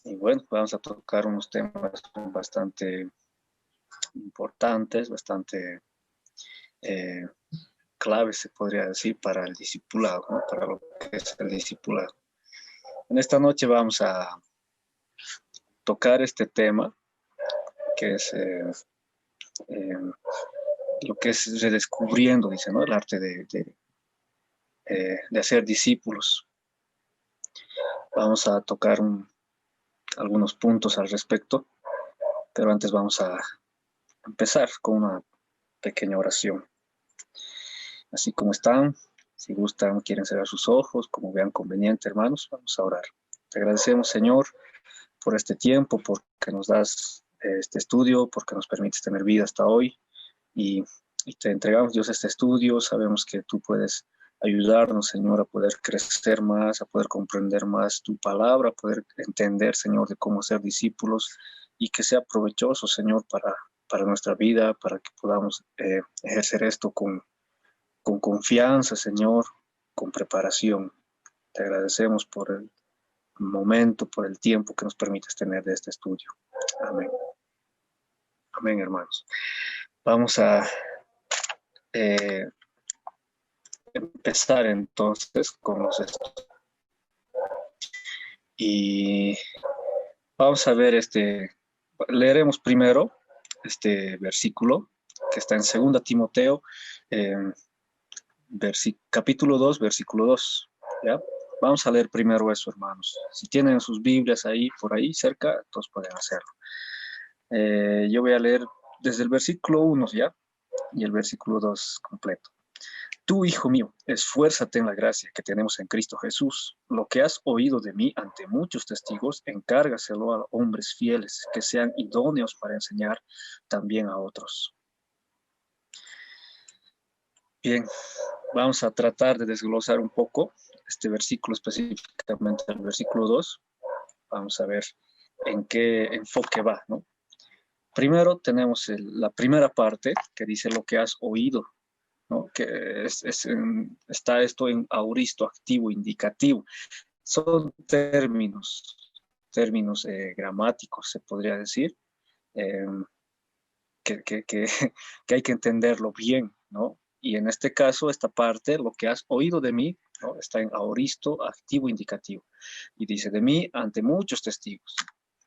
Y bueno, vamos a tocar unos temas bastante importantes, bastante eh, claves, se podría decir, para el discipulado, ¿no? Para lo que es el discipulado. En esta noche vamos a tocar este tema, que es eh, lo que es redescubriendo, dice, ¿no? El arte de hacer discípulos. Vamos a tocar algunos puntos al respecto, pero antes vamos a empezar con una pequeña oración. Así como están, si gustan, quieren cerrar sus ojos, como vean conveniente, hermanos, vamos a orar. Te agradecemos, Señor, por este tiempo, porque nos das este estudio, porque nos permites tener vida hasta hoy. Y, y te entregamos, Dios, este estudio. Sabemos que tú puedes ayudarnos, Señor, a poder crecer más, a poder comprender más tu palabra, a poder entender, Señor, de cómo ser discípulos y que sea provechoso, Señor, para nuestra vida, para que podamos ejercer esto con confianza, Señor, con preparación. Te agradecemos por el momento, por el tiempo que nos permites tener de este estudio. Amén. Amén, hermanos. Vamos a eh, empezar entonces con los estudios. Y vamos a ver leeremos primero este versículo que está en 2 Timoteo, eh, capítulo 2, versículo 2. ¿Ya? Vamos a leer primero eso, hermanos. Si tienen sus Biblias ahí, por ahí cerca, todos pueden hacerlo. Yo voy a leer desde el versículo 1, ¿ya? Y el versículo 2 completo. Tú, hijo mío, esfuérzate en la gracia que tenemos en Cristo Jesús. Lo que has oído de mí ante muchos testigos, encárgaselo a hombres fieles que sean idóneos para enseñar también a otros. Bien, vamos a tratar de desglosar un poco este versículo, específicamente el versículo 2. Vamos a ver en qué enfoque va, ¿no? Primero tenemos la primera parte que dice lo que has oído, ¿no? Que está esto en auristo, activo, indicativo. Son términos gramáticos, se podría decir, eh, que, que, que, que hay que entenderlo bien, ¿no? Y en este caso, esta parte, lo que has oído de mí, ¿no? Está en aoristo, activo, indicativo. Y dice de mí ante muchos testigos.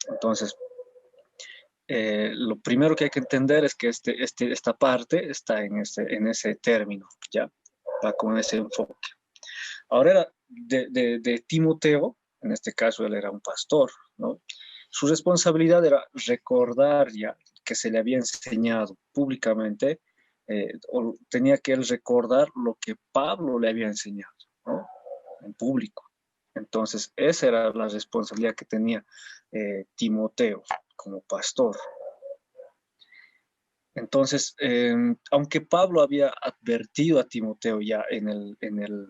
Entonces, lo primero que hay que entender es que esta parte está en ese término, ¿ya? Va con ese enfoque. Ahora era de Timoteo, en este caso él era un pastor, ¿no? Su responsabilidad era recordar ya que se le había enseñado públicamente, o tenía que él recordar lo que Pablo le había enseñado, ¿no? En público. Entonces, esa era la responsabilidad que tenía Timoteo como pastor. Entonces, aunque Pablo había advertido a Timoteo ya en el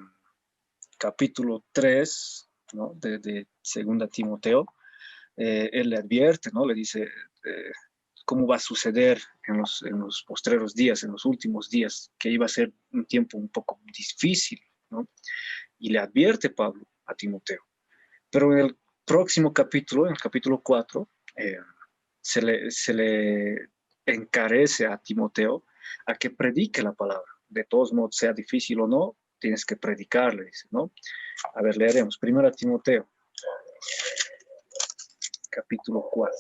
capítulo 3, ¿no? de 2 Timoteo, él le advierte, ¿no? Le dice cómo va a suceder en los postreros días, en los últimos días, que iba a ser un tiempo un poco difícil, ¿no? Y le advierte Pablo a Timoteo. Pero en el próximo capítulo, en el capítulo 4, se le encarece a Timoteo a que predique la palabra. De todos modos, sea difícil o no, tienes que predicarle, dice, ¿no? A ver, leeremos. Primero a Timoteo, capítulo 4,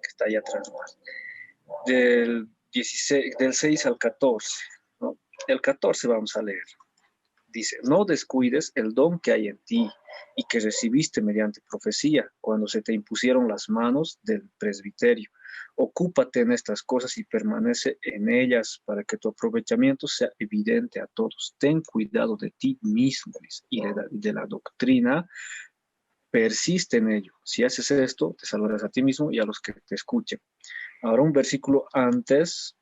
que está ahí atrás más. Del 6 al 14, ¿no? El 14 vamos a leer. Dice, no descuides el don que hay en ti y que recibiste mediante profecía cuando se te impusieron las manos del presbiterio. Ocúpate en estas cosas y permanece en ellas para que tu aprovechamiento sea evidente a todos. Ten cuidado de ti mismo y de la doctrina, persiste en ello. Si haces esto, te salvarás a ti mismo y a los que te escuchen. Ahora un versículo antes,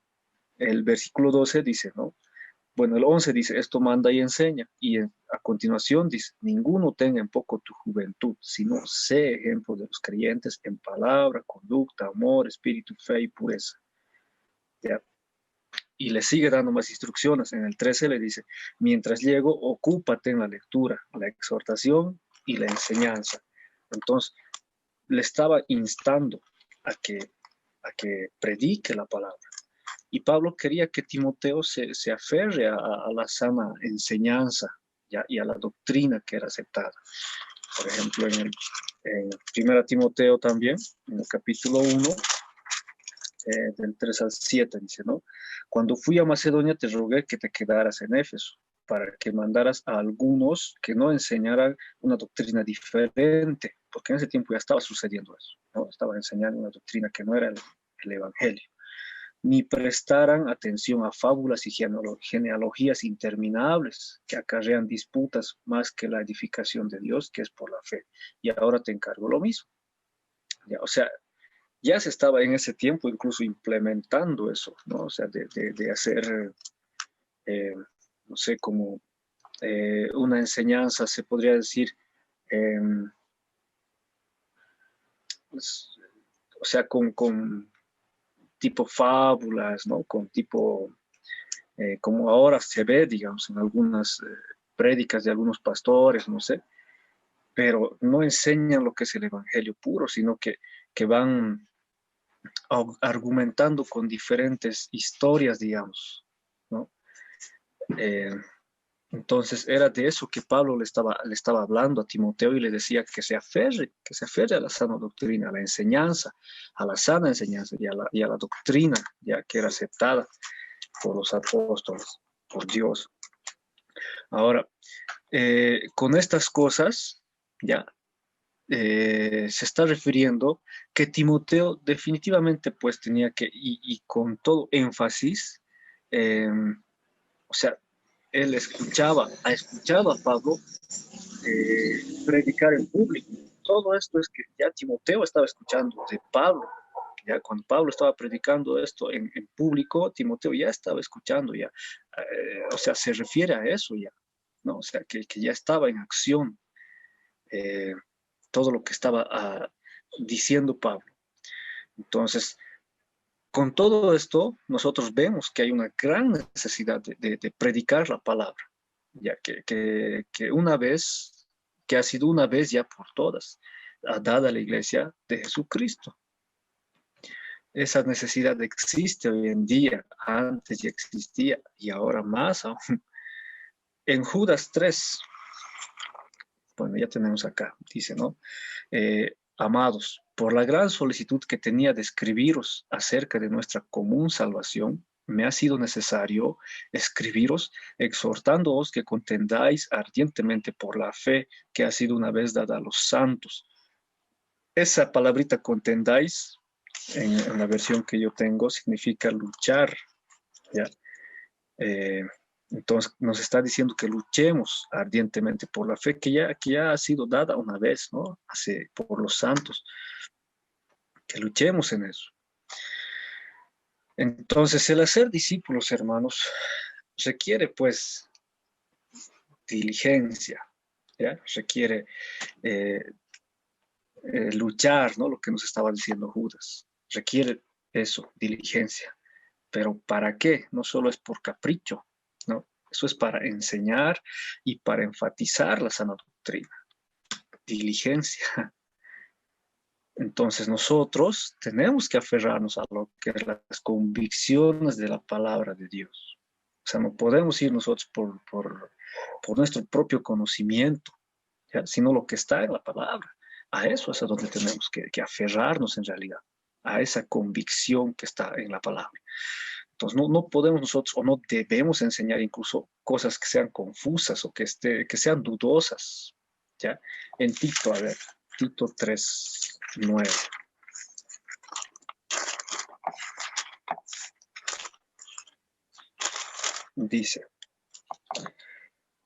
el versículo 12 dice, ¿no? Bueno, el 11 dice, esto manda y enseña. Y a continuación dice, ninguno tenga en poco tu juventud, sino sé ejemplo de los creyentes en palabra, conducta, amor, espíritu, fe y pureza. ¿Ya? Y le sigue dando más instrucciones. En el 13 le dice, mientras llego, ocúpate en la lectura, la exhortación y la enseñanza. Entonces, le estaba instando a que predique la palabra. Y Pablo quería que Timoteo se aferre a la sana enseñanza, ¿ya? Y a la doctrina que era aceptada. Por ejemplo, en 1 Timoteo también, en el capítulo 1, del 3 al 7, dice, ¿no? Cuando fui a Macedonia te rogué que te quedaras en Éfeso, para que mandaras a algunos que no enseñaran una doctrina diferente, porque en ese tiempo ya estaba sucediendo eso, ¿no? Estaba enseñando una doctrina que no era el Evangelio, ni prestaran atención a fábulas y genealogías interminables que acarrean disputas más que la edificación de Dios, que es por la fe. Y ahora te encargo lo mismo. Ya, o sea, ya se estaba en ese tiempo incluso implementando eso, ¿no? O sea, de hacer, eh, no sé, como una enseñanza, se podría decir, eh, pues, o sea, con tipo fábulas, ¿no? Con tipo, como ahora se ve, digamos, en algunas prédicas de algunos pastores, no sé, pero no enseñan lo que es el evangelio puro, sino que van argumentando con diferentes historias, digamos, ¿no? Eh, entonces era de eso que Pablo le estaba hablando a Timoteo y le decía que se aferre a la sana doctrina, a la enseñanza, a la sana enseñanza y a la doctrina ya que era aceptada por los apóstoles, por Dios. Ahora, con estas cosas, ya se está refiriendo que Timoteo definitivamente pues tenía que, y con todo énfasis, eh, o sea, él ha escuchado a Pablo predicar en público. Todo esto es que ya Timoteo estaba escuchando de Pablo. Ya cuando Pablo estaba predicando esto en público, Timoteo ya estaba escuchando, ya, o sea, se refiere a eso ya, ¿no? O sea, que ya estaba en acción eh, todo lo que estaba diciendo Pablo. Entonces, con todo esto, nosotros vemos que hay una gran necesidad de predicar la palabra, ya que una vez, que ha sido una vez ya por todas, dada a la iglesia de Jesucristo. Esa necesidad existe hoy en día, antes ya existía y ahora más aún. En Judas 3, bueno, ya tenemos acá, dice, ¿no? Amados, por la gran solicitud que tenía de escribiros acerca de nuestra común salvación, me ha sido necesario escribiros exhortándoos que contendáis ardientemente por la fe que ha sido una vez dada a los santos. Esa palabrita contendáis, en la versión que yo tengo, significa luchar, ¿ya? Eh, entonces nos está diciendo que luchemos ardientemente por la fe que ya ha sido dada una vez, ¿no? Por los santos, que luchemos en eso. Entonces el hacer discípulos, hermanos, requiere pues diligencia, ¿ya? Requiere eh, luchar, ¿no? Lo que nos estaba diciendo Judas. Requiere eso, diligencia. Pero ¿para qué? No solo es por capricho, ¿no? Eso es para enseñar y para enfatizar la sana doctrina. Diligencia. Entonces nosotros tenemos que aferrarnos a lo que es las convicciones de la palabra de Dios. O sea, no podemos ir nosotros por nuestro propio conocimiento, ¿ya? Sino lo que está en la palabra. A eso es a donde tenemos que aferrarnos en realidad, a esa convicción que está en la palabra. Entonces, no podemos nosotros o no debemos enseñar incluso cosas que sean confusas o que sean dudosas. ¿Ya? En Tito, a ver, Tito 3:9. Dice,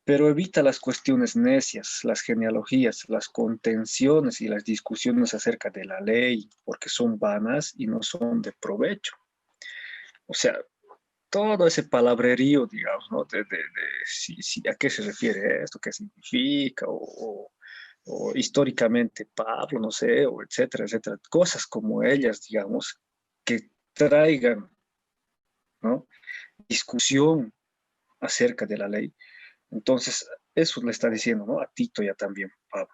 pero evita las cuestiones necias, las genealogías, las contenciones y las discusiones acerca de la ley, porque son vanas y no son de provecho. O sea, todo ese palabrerío, digamos, ¿no? ¿A qué se refiere esto? ¿Qué significa? O históricamente Pablo, no sé, o etcétera, etcétera. Cosas como ellas, digamos, que traigan, ¿no? Discusión acerca de la ley. Entonces, eso le está diciendo, ¿no? A Tito ya también, Pablo.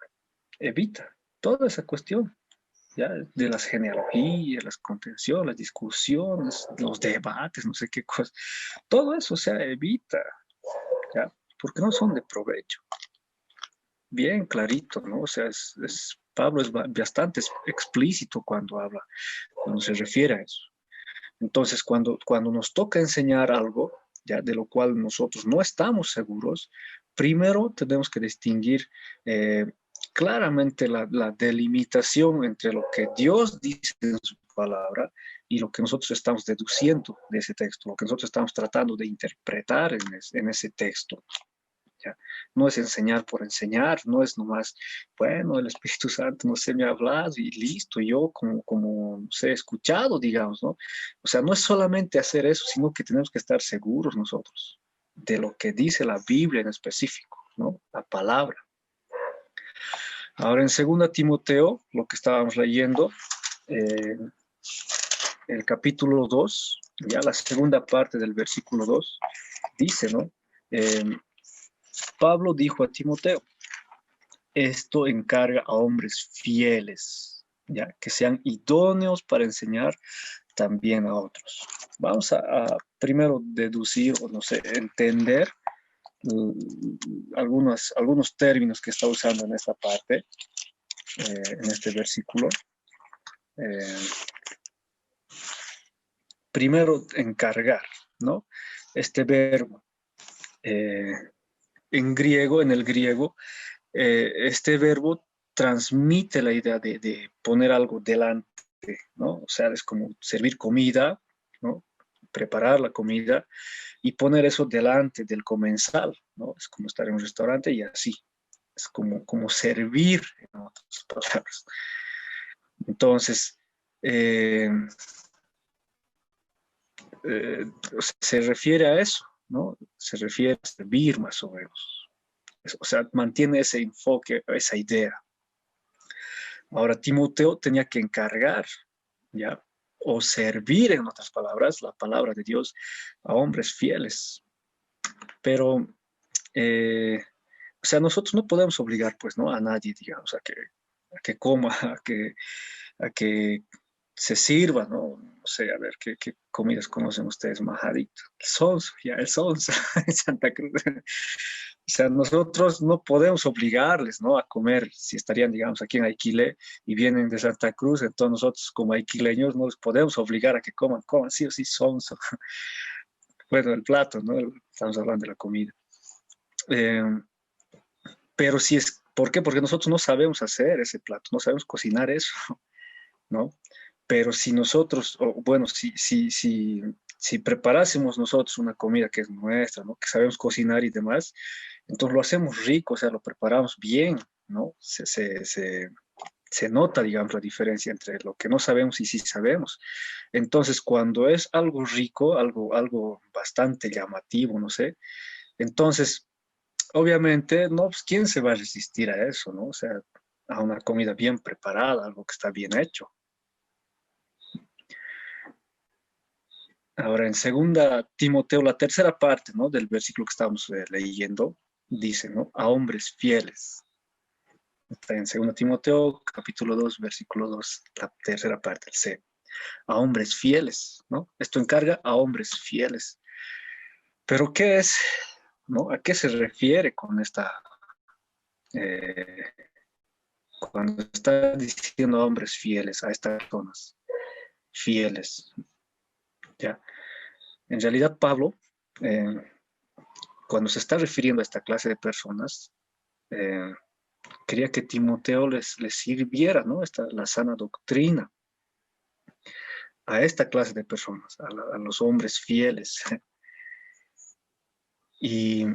evita toda esa cuestión, ¿ya? De las genealogías, las contenciones, las discusiones, los debates, no sé qué cosas. Todo eso, o sea, evita, ¿ya? Porque no son de provecho. Bien clarito, ¿no? O sea, Pablo es bastante explícito cuando habla, cuando se refiere a eso. Entonces, cuando nos toca enseñar algo, ya de lo cual nosotros no estamos seguros, primero tenemos que distinguir eh, claramente la delimitación entre lo que Dios dice en su palabra y lo que nosotros estamos deduciendo de ese texto, lo que nosotros estamos tratando de interpretar en ese texto. ¿Ya? No es enseñar por enseñar, no es nomás, bueno, el Espíritu Santo no se me ha hablado y listo, yo como no sé, escuchado, digamos, ¿no? O sea, no es solamente hacer eso, sino que tenemos que estar seguros nosotros de lo que dice la Biblia en específico, ¿no? La palabra. Ahora en 2 Timoteo, lo que estábamos leyendo, eh, el capítulo 2, ya la segunda parte del versículo 2, dice, ¿no? Eh, Pablo dijo a Timoteo, esto encarga a hombres fieles, ya que sean idóneos para enseñar también a otros. Vamos a primero deducir o no sé, entender algunos términos que está usando en esta parte, en este versículo. Eh, Primero, encargar, ¿no? Este verbo. eh, en el griego, este verbo transmite la idea de poner algo delante, ¿no? O sea, es como servir comida, ¿no? Preparar la comida y poner eso delante del comensal, ¿no? Es como estar en un restaurante y así. Es como servir, en otras palabras. Entonces, eh, eh, se refiere a eso, ¿no? Se refiere a servir más o menos. O sea, mantiene ese enfoque, esa idea. Ahora, Timoteo tenía que encargar, ¿ya? O servir, en otras palabras, la palabra de Dios a hombres fieles. Pero, o sea, nosotros no podemos obligar, pues, ¿no? A nadie, digamos, a que coma, a que se sirva, ¿no? No sé, a ver, ¿qué comidas conocen ustedes? Majadito, el sonso, ya, el sonso en Santa Cruz. O sea, nosotros no podemos obligarles, ¿no? A comer, si estarían, digamos, aquí en Aiquile y vienen de Santa Cruz, entonces nosotros como aiquileños no les podemos obligar a que coman sí o sí sonso. Bueno, el plato, ¿no? Estamos hablando de la comida. Eh, pero si es, ¿por qué? Porque nosotros no sabemos hacer ese plato, no sabemos cocinar eso, ¿no? Pero si nosotros, o bueno, si preparásemos nosotros una comida que es nuestra, ¿no? Que sabemos cocinar y demás, entonces lo hacemos rico, o sea, lo preparamos bien, ¿no? Se nota, digamos, la diferencia entre lo que no sabemos y sí sabemos. Entonces, cuando es algo rico, algo bastante llamativo, no sé, entonces, obviamente, no, pues, ¿quién se va a resistir a eso, no? O sea, a una comida bien preparada, algo que está bien hecho. Ahora, en 2 Timoteo, la tercera parte, ¿no? Del versículo que estamos leyendo, dice, ¿no? A hombres fieles. Está en 2 Timoteo, capítulo 2, versículo 2, la tercera parte, el C. A hombres fieles, ¿no? Esto encarga a hombres fieles. Pero ¿qué es, no? ¿A qué se refiere con eh, cuando está diciendo a hombres fieles, a estas personas fieles? ¿Ya? En realidad, Pablo, eh, cuando se está refiriendo a esta clase de personas, eh, quería que Timoteo les sirviera, ¿no? La sana doctrina a esta clase de personas, a los hombres fieles. Y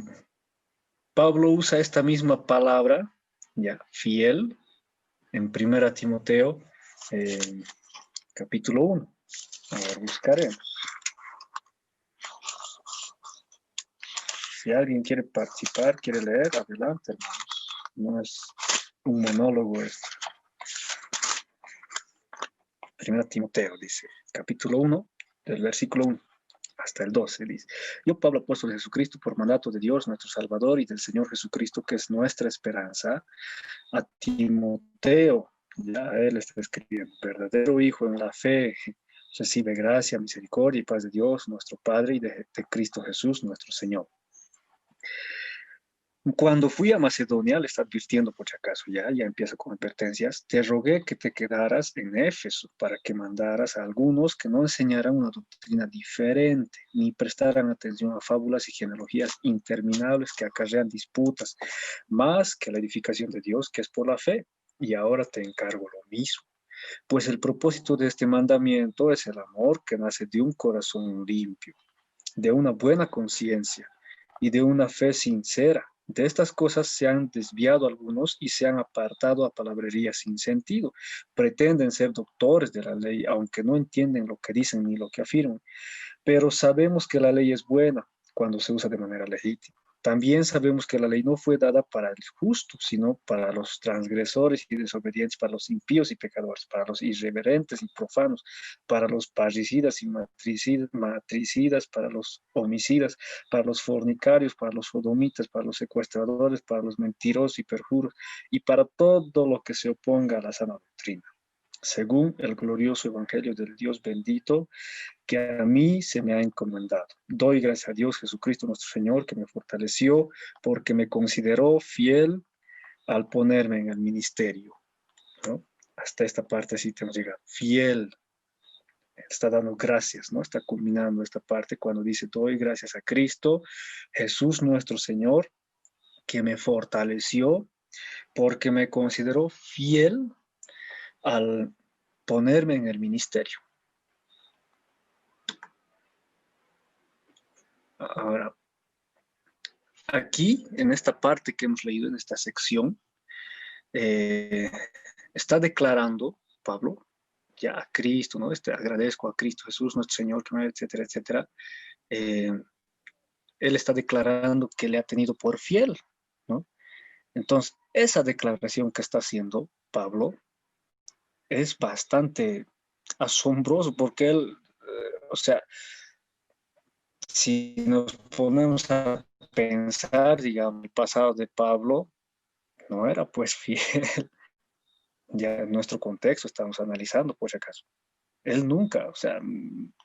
Pablo usa esta misma palabra, ya, fiel, en 1 Timoteo, capítulo 1. A ver, buscaremos. Si alguien quiere participar, quiere leer, adelante, hermanos. No es un monólogo esto. 1 Timoteo dice, capítulo 1, del versículo 1. hasta el 12 dice, yo Pablo, apóstol de Jesucristo, por mandato de Dios, nuestro Salvador, y del Señor Jesucristo, que es nuestra esperanza, a Timoteo, ya él está escribiendo, verdadero hijo en la fe, recibe gracia, misericordia y paz de Dios, nuestro Padre, y de Cristo Jesús, nuestro Señor. Cuando fui a Macedonia, le está advirtiendo por si acaso, ya empieza con advertencias, te rogué que te quedaras en Éfeso para que mandaras a algunos que no enseñaran una doctrina diferente, ni prestaran atención a fábulas y genealogías interminables que acarrean disputas, más que la edificación de Dios, que es por la fe. Y ahora te encargo lo mismo. Pues el propósito de este mandamiento es el amor que nace de un corazón limpio, de una buena conciencia y de una fe sincera. De estas cosas se han desviado algunos y se han apartado a palabrerías sin sentido. Pretenden ser doctores de la ley, aunque no entienden lo que dicen ni lo que afirman. Pero sabemos que la ley es buena cuando se usa de manera legítima. También sabemos que la ley no fue dada para el justo, sino para los transgresores y desobedientes, para los impíos y pecadores, para los irreverentes y profanos, para los parricidas y matricidas, para los homicidas, para los fornicarios, para los sodomitas, para los secuestradores, para los mentirosos y perjuros, y para todo lo que se oponga a la sana doctrina, según el glorioso evangelio del Dios bendito que a mí se me ha encomendado. Doy gracias a Dios Jesucristo nuestro Señor, que me fortaleció porque me consideró fiel al ponerme en el ministerio, ¿no? Hasta esta parte sí tenemos que llegar. Fiel, está dando gracias, ¿no? Está culminando esta parte cuando dice, doy gracias a Cristo, Jesús nuestro Señor, que me fortaleció porque me consideró fiel al ponerme en el ministerio. Ahora, aquí, en esta parte que hemos leído, en esta sección, eh, está declarando Pablo ya a Cristo, ¿no? Agradezco a Cristo Jesús, nuestro Señor, que me, etcétera, etcétera. Eh, él está declarando que le ha tenido por fiel, ¿no? Entonces, esa declaración que está haciendo Pablo es bastante asombroso porque él, o sea, si nos ponemos a pensar, digamos, el pasado de Pablo no era pues fiel, ya en nuestro contexto estamos analizando por si acaso. Él nunca, o sea,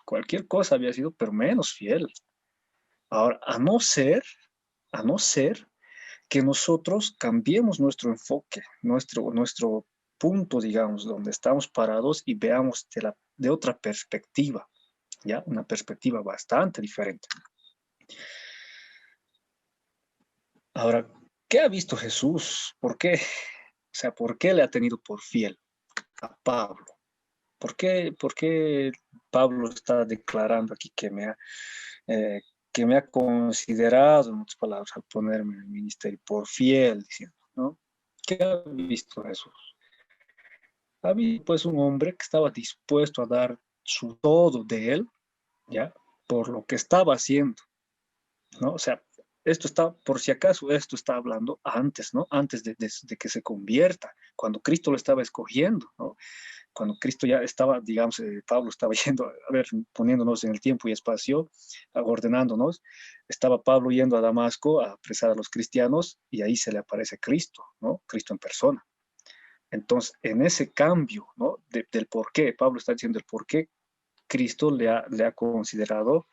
cualquier cosa había sido, pero menos fiel. Ahora, a no ser que nosotros cambiemos nuestro enfoque, nuestro punto, digamos, donde estamos parados y veamos de otra perspectiva, ¿ya? Una perspectiva bastante diferente. Ahora, ¿qué ha visto Jesús? ¿Por qué? O sea, ¿por qué le ha tenido por fiel a Pablo? Por qué Pablo está declarando aquí eh, que me ha considerado, en otras palabras, al ponerme en el ministerio por fiel, diciendo, ¿no? ¿Qué ha visto Jesús? Ha visto pues un hombre que estaba dispuesto a dar su todo de él, ¿ya? Por lo que estaba haciendo, ¿no? O sea, esto está, por si acaso, esto está hablando antes, ¿no? Antes de que se convierta, cuando Cristo lo estaba escogiendo, ¿no? Cuando Cristo ya estaba, digamos, Pablo estaba yendo, a ver, poniéndonos en el tiempo y espacio, ordenándonos, estaba Pablo yendo a Damasco a apresar a los cristianos y ahí se le aparece Cristo, ¿no? Cristo en persona. Entonces, en ese cambio, ¿no? Del por qué, Pablo está diciendo el por qué Cristo le ha considerado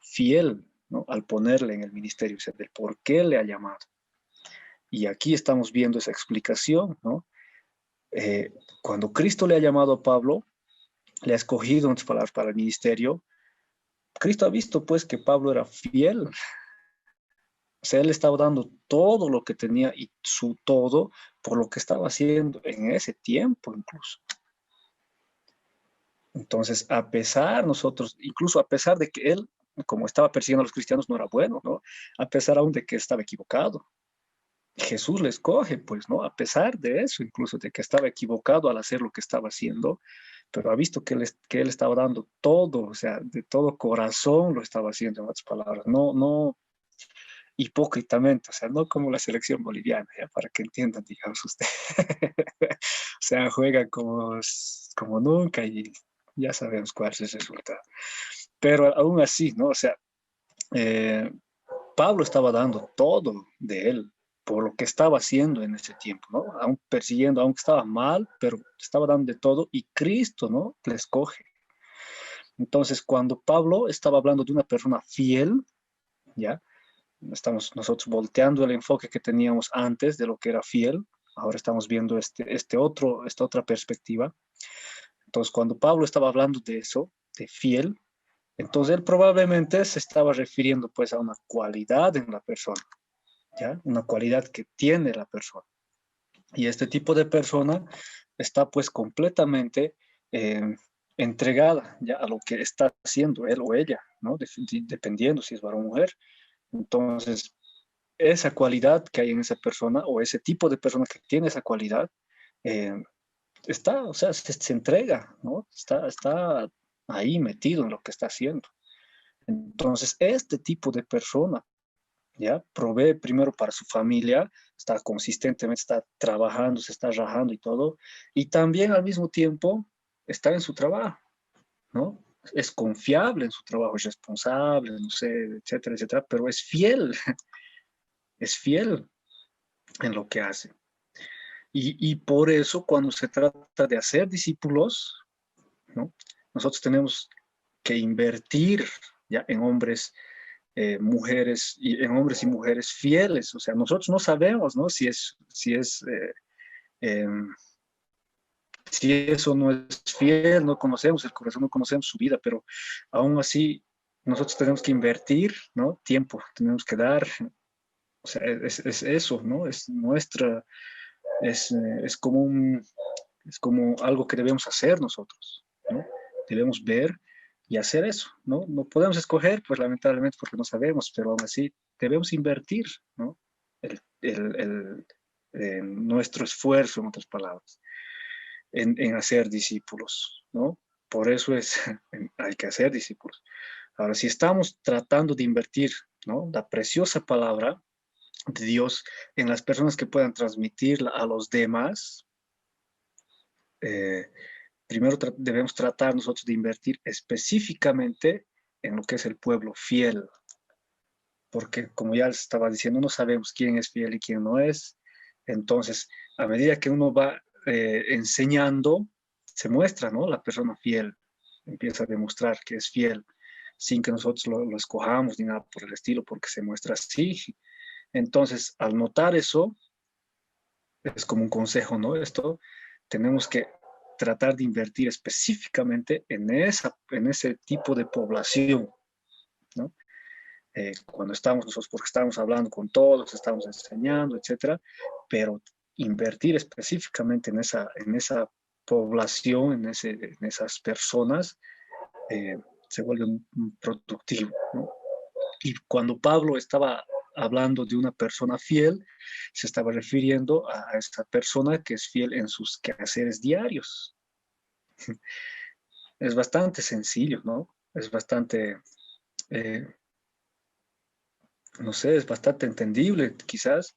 fiel, ¿no? Al ponerle en el ministerio, o sea, del por qué le ha llamado. Y aquí estamos viendo esa explicación, ¿no? Cuando Cristo le ha llamado a Pablo, le ha escogido, en otras palabras, para el ministerio, Cristo ha visto pues que Pablo era fiel. O sea, él estaba dando todo lo que tenía y su todo por lo que estaba haciendo en ese tiempo incluso. Entonces, a pesar nosotros, incluso a pesar de que él, como estaba persiguiendo a los cristianos, no era bueno, ¿no? A pesar aún de que estaba equivocado. Jesús le escoge, pues, ¿no? A pesar de eso, incluso de que estaba equivocado al hacer lo que estaba haciendo, pero ha visto que él estaba dando todo, o sea, de todo corazón lo estaba haciendo, en otras palabras, no hipócritamente, o sea, no como la selección boliviana, ya, para que entiendan, digamos, ustedes. O sea, juegan como nunca y ya sabemos cuál es el resultado. Pero aún así, ¿no? O sea, eh, Pablo estaba dando todo de él por lo que estaba haciendo en ese tiempo, ¿no? Aún persiguiendo, aunque estaba mal, pero estaba dando de todo y Cristo, ¿no? Le escoge. Entonces, cuando Pablo estaba hablando de una persona fiel, ¿ya? Estamos nosotros volteando el enfoque que teníamos antes de lo que era fiel, ahora estamos viendo esta otra perspectiva. Entonces, cuando Pablo estaba hablando de eso, de fiel, entonces él probablemente se estaba refiriendo pues a una cualidad en la persona, ¿ya? Una cualidad que tiene la persona. Y este tipo de persona está pues completamente eh, entregada ya a lo que está haciendo él o ella, ¿no? Dependiendo si es varón o mujer. Entonces, esa cualidad que hay en esa persona o ese tipo de persona que tiene esa cualidad, eh, está, o sea, se entrega, ¿no? Está ahí metido en lo que está haciendo. Entonces, este tipo de persona, ¿ya? Provee primero para su familia, está consistentemente, está trabajando, se está rajando y todo, y también al mismo tiempo está en su trabajo, ¿no? Es confiable en su trabajo, es responsable, no sé, etcétera, etcétera, pero es fiel, es fiel en lo que hace. Y por eso cuando se trata de hacer discípulos, ¿no? Nosotros tenemos que invertir ya en hombres, mujeres y en hombres y mujeres fieles. O sea, nosotros no sabemos, ¿no? Eh, si eso no es fiel, no conocemos el corazón, no conocemos su vida, pero aún así nosotros tenemos que invertir, ¿no? Tiempo, tenemos que dar, o sea, es eso, ¿no? Es como es como algo que debemos hacer nosotros, ¿no? Debemos ver y hacer eso, ¿no? No podemos escoger, pues lamentablemente porque no sabemos, pero aún así debemos invertir, ¿no? El, el, el, nuestro esfuerzo, en otras palabras, en hacer discípulos, ¿no? Por eso hay que hacer discípulos. Ahora, si estamos tratando de invertir, ¿no? La preciosa palabra de Dios en las personas que puedan transmitirla a los demás, eh, primero debemos tratar nosotros de invertir específicamente en lo que es el pueblo fiel, porque como ya les estaba diciendo, no sabemos quién es fiel y quién no es. Entonces, a medida que uno va enseñando, se muestra, ¿no? La persona fiel empieza a demostrar que es fiel sin que nosotros lo escojamos ni nada por el estilo, porque se muestra así. Entonces, al notar eso, es como un consejo, ¿no? Esto tenemos que tratar de invertir específicamente en ese tipo de población, ¿no? Cuando estamos nosotros, porque estamos hablando con todos, estamos enseñando, etcétera, pero invertir específicamente en esa población, en esas personas, se vuelve productivo, ¿no? Y cuando Pablo estaba hablando de una persona fiel, se estaba refiriendo a esa persona que es fiel en sus quehaceres diarios. Es bastante sencillo, ¿no? Es bastante, eh, no sé, es bastante entendible quizás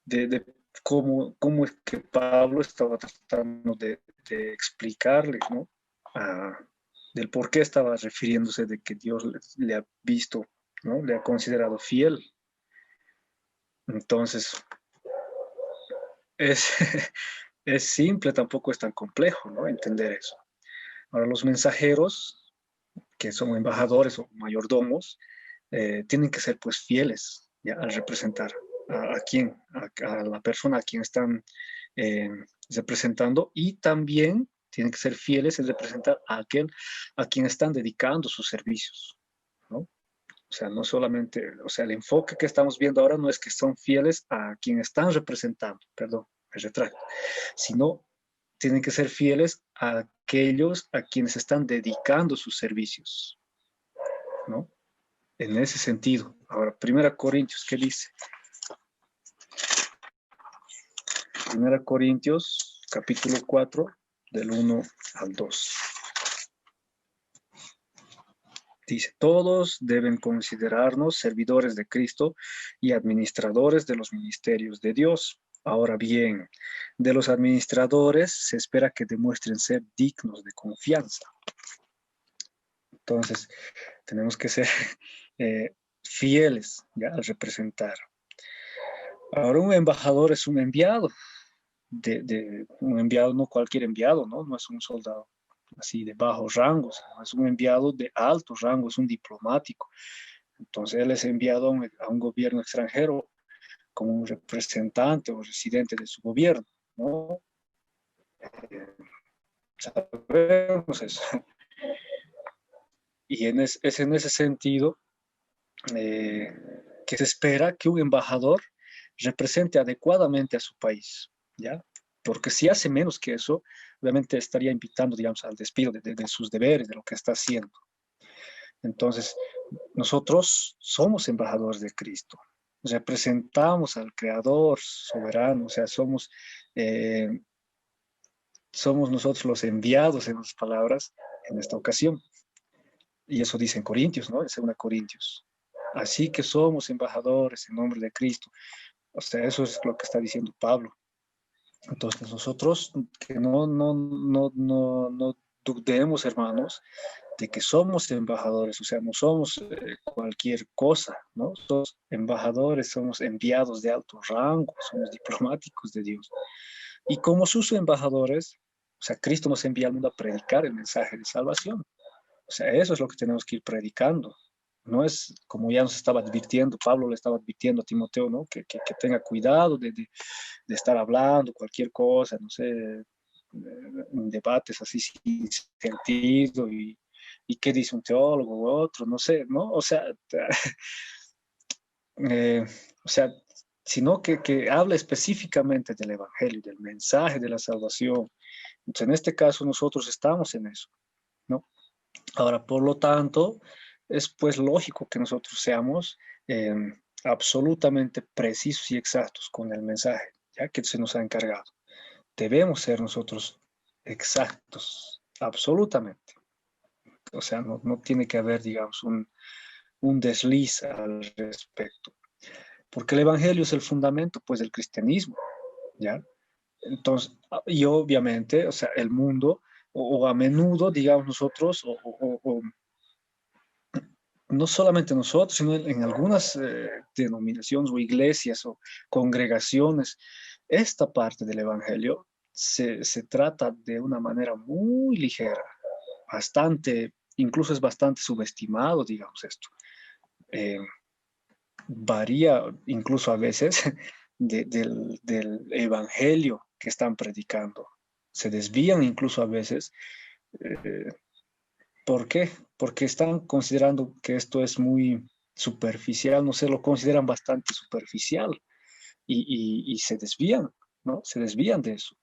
de cómo es que Pablo estaba tratando de explicarle, ¿no? A, del por qué estaba refiriéndose de que Dios le ha visto, ¿no? Le ha considerado fiel. Entonces, es, es simple, tampoco es tan complejo, ¿no? Entender eso. Ahora, los mensajeros, que son embajadores o mayordomos, tienen que ser pues fieles ya, al representar a quién, a la persona a quien están eh, representando y también tienen que ser fieles en representar a aquel a quien están dedicando sus servicios, ¿no? O sea, no solamente, o sea, el enfoque que estamos viendo ahora no es que son fieles a quien están representando, perdón, me retracto, sino tienen que ser fieles a aquellos a quienes están dedicando sus servicios, ¿no? En ese sentido. Ahora, Primera Corintios, ¿qué dice? Primera Corintios, capítulo 4, del 1 al 2. Dice, todos deben considerarnos servidores de Cristo y administradores de los ministerios de Dios. Ahora bien, de los administradores se espera que demuestren ser dignos de confianza. Entonces, tenemos que ser fieles, ¿ya? Al representar. Ahora, un embajador es un enviado, un enviado, no cualquier enviado, ¿no? No es un soldado así de bajos rangos, ¿no? Es un enviado de altos rangos, es un diplomático. Entonces, él es enviado a un gobierno extranjero como un representante o residente de su gobierno, ¿no? Sabemos eso. Y es en ese sentido eh, que se espera que un embajador represente adecuadamente a su país, ¿ya? Porque si hace menos que eso, obviamente estaría invitando, digamos, al despido de sus deberes, de lo que está haciendo. Entonces, nosotros somos embajadores de Cristo, representamos al Creador soberano, o sea, eh, somos nosotros los enviados en las palabras en esta ocasión. Y eso dice en Corintios, ¿no? En 2 Corintios. Así que somos embajadores en nombre de Cristo. O sea, eso es lo que está diciendo Pablo. Entonces nosotros que no dudemos, hermanos, de que somos embajadores, o sea, no somos cualquier cosa, ¿no? Somos embajadores, somos enviados de alto rango, somos diplomáticos de Dios. Y como sus embajadores, o sea, Cristo nos envía al mundo a predicar el mensaje de salvación. O sea, eso es lo que tenemos que ir predicando. No es como ya nos estaba advirtiendo, Pablo le estaba advirtiendo a Timoteo, ¿no? Que tenga cuidado de estar hablando cualquier cosa, no sé, debates así sin sentido y qué dice un teólogo u otro, no sé, ¿no? Eh, o sea, sino que habla específicamente del Evangelio, del mensaje de la salvación. Entonces, en este caso nosotros estamos en eso, ¿no? Ahora, por lo tanto, es pues lógico que nosotros seamos eh, absolutamente precisos y exactos con el mensaje, ya que se nos ha encargado. Debemos ser nosotros exactos, absolutamente. O sea, no tiene que haber, digamos, un desliz al respecto, porque el Evangelio es el fundamento, pues, del cristianismo, ¿ya? Entonces, y obviamente, o sea, el mundo, o a menudo, digamos nosotros, o no solamente nosotros, sino en algunas denominaciones o iglesias o congregaciones, esta parte del Evangelio se trata de una manera muy ligera, bastante, incluso es bastante subestimado, digamos esto. Eh, Varía incluso a veces del Evangelio que están predicando. Se desvían incluso a veces. eh, ¿Por qué? Porque están considerando que esto es muy superficial, no sé, lo consideran bastante superficial y se desvían, ¿no? Se desvían de eso.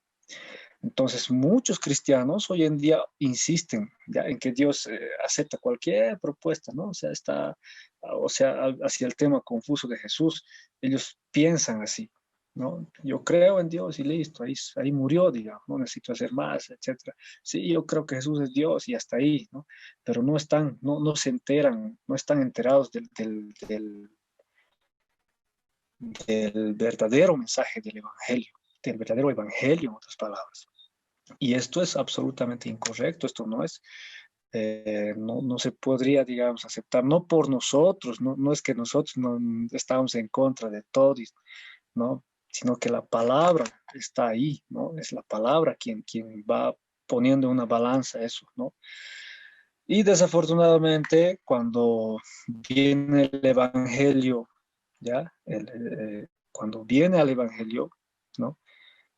Entonces, muchos cristianos hoy en día insisten ya en que Dios acepta cualquier propuesta, ¿no? O sea, hacia el tema confuso de Jesús, ellos piensan así, ¿no? Yo creo en Dios y listo, ahí murió, digamos, no necesito hacer más, etcétera. Sí, yo creo que Jesús es Dios y hasta ahí, ¿no? Pero no se enteran, no están enterados del verdadero mensaje del verdadero evangelio, en otras palabras. Y esto es absolutamente incorrecto, esto no se podría, digamos, aceptar, no por nosotros, no es que nosotros no estamos en contra de todo, ¿no? Sino que la palabra está ahí, ¿no? Es la palabra quien va poniendo en una balanza eso, ¿no? Y desafortunadamente, cuando viene el Evangelio, ¿ya? Cuando viene al Evangelio, ¿no?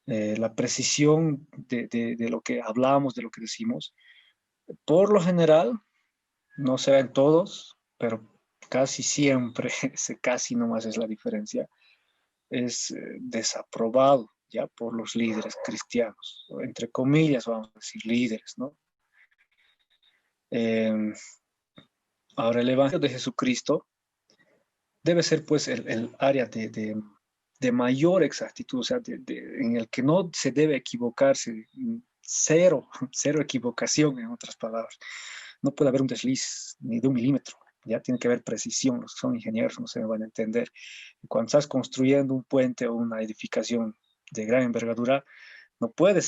La precisión de lo que hablamos, de lo que decimos, por lo general, no se en todos, pero casi siempre, casi nomás es la diferencia, es desaprobado ya por los líderes cristianos, o entre comillas vamos a decir líderes, ¿no? Eh, Ahora el Evangelio de Jesucristo debe ser pues el área de mayor exactitud, o sea, en el que no se debe equivocarse, cero, cero equivocación en otras palabras. No puede haber un desliz ni de un milímetro, ya tiene que haber precisión, los que son ingenieros no se me van a entender. Cuando estás construyendo un puente o una edificación de gran envergadura, no puede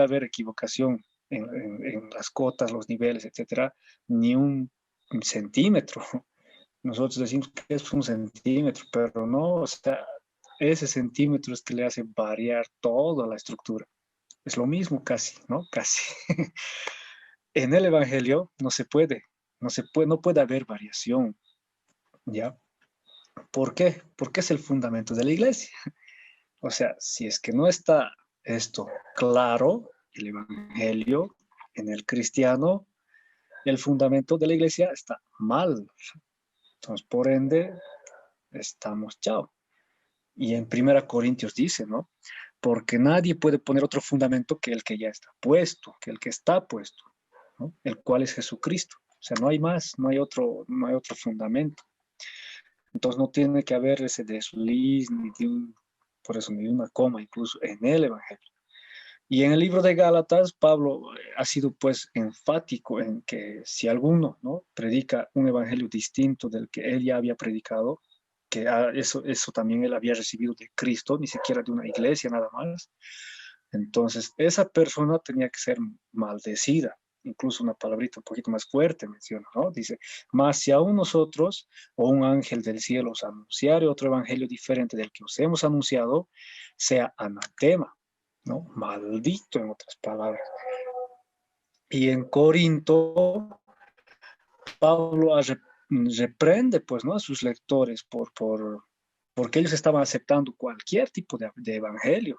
haber equivocación, en las cotas, los niveles, etcétera, ni un centímetro. Nosotros decimos que es un centímetro, pero no, o sea, ese centímetro es que le hace variar toda la estructura. Es lo mismo casi, ¿no? Casi. En el Evangelio no puede haber variación, ¿ya? ¿Por qué? Porque es el fundamento de la iglesia. O sea, si es que no está esto claro, el Evangelio en el cristiano, el fundamento de la iglesia está mal. Entonces, por ende, estamos chao. Y en Primera Corintios dice, ¿no? Porque nadie puede poner otro fundamento que el que ya está puesto, que el que está puesto, ¿no? El cual es Jesucristo. O sea, no hay más, no hay otro fundamento. Entonces no tiene que haber ese desliz, por eso, ni de una coma, incluso en el Evangelio. Y en el libro de Gálatas, Pablo ha sido pues enfático en que si alguno, ¿no?, predica un evangelio distinto del que él ya había predicado, que eso también él había recibido de Cristo, ni siquiera de una iglesia nada más, entonces esa persona tenía que ser maldecida. Incluso una palabrita un poquito más fuerte menciona, ¿no? Dice, mas si aún nosotros o un ángel del cielo os anunciare otro evangelio diferente del que os hemos anunciado, sea anatema, ¿no? Maldito, en otras palabras. Y en Corinto, Pablo reprende, pues, ¿no?, a sus lectores porque ellos estaban aceptando cualquier tipo de evangelio.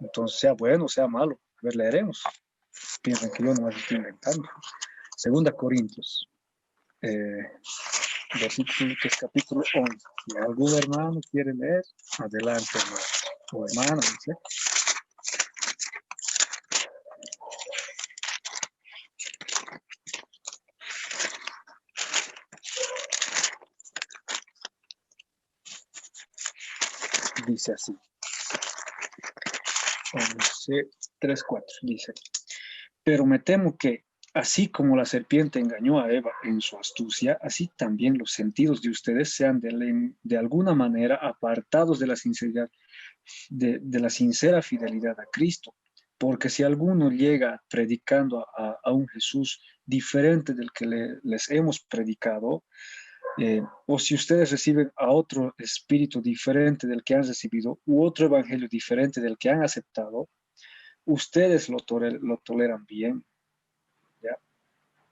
Entonces, sea bueno, sea malo. A ver, leeremos. Piensan que yo no me estoy inventando. Segunda Corintios, versículo, que es capítulo 11. Si algún hermano quiere leer, adelante, hermano. O hermana, no sé. Dice así. 11, 3, 4. Dice, pero me temo que, así como la serpiente engañó a Eva en su astucia, así también los sentidos de ustedes sean de alguna manera apartados de la sinceridad, de la sincera fidelidad a Cristo. Porque si alguno llega predicando a un Jesús diferente del que les hemos predicado, o si ustedes reciben a otro espíritu diferente del que han recibido, u otro evangelio diferente del que han aceptado, ustedes lo toleran bien, ¿ya?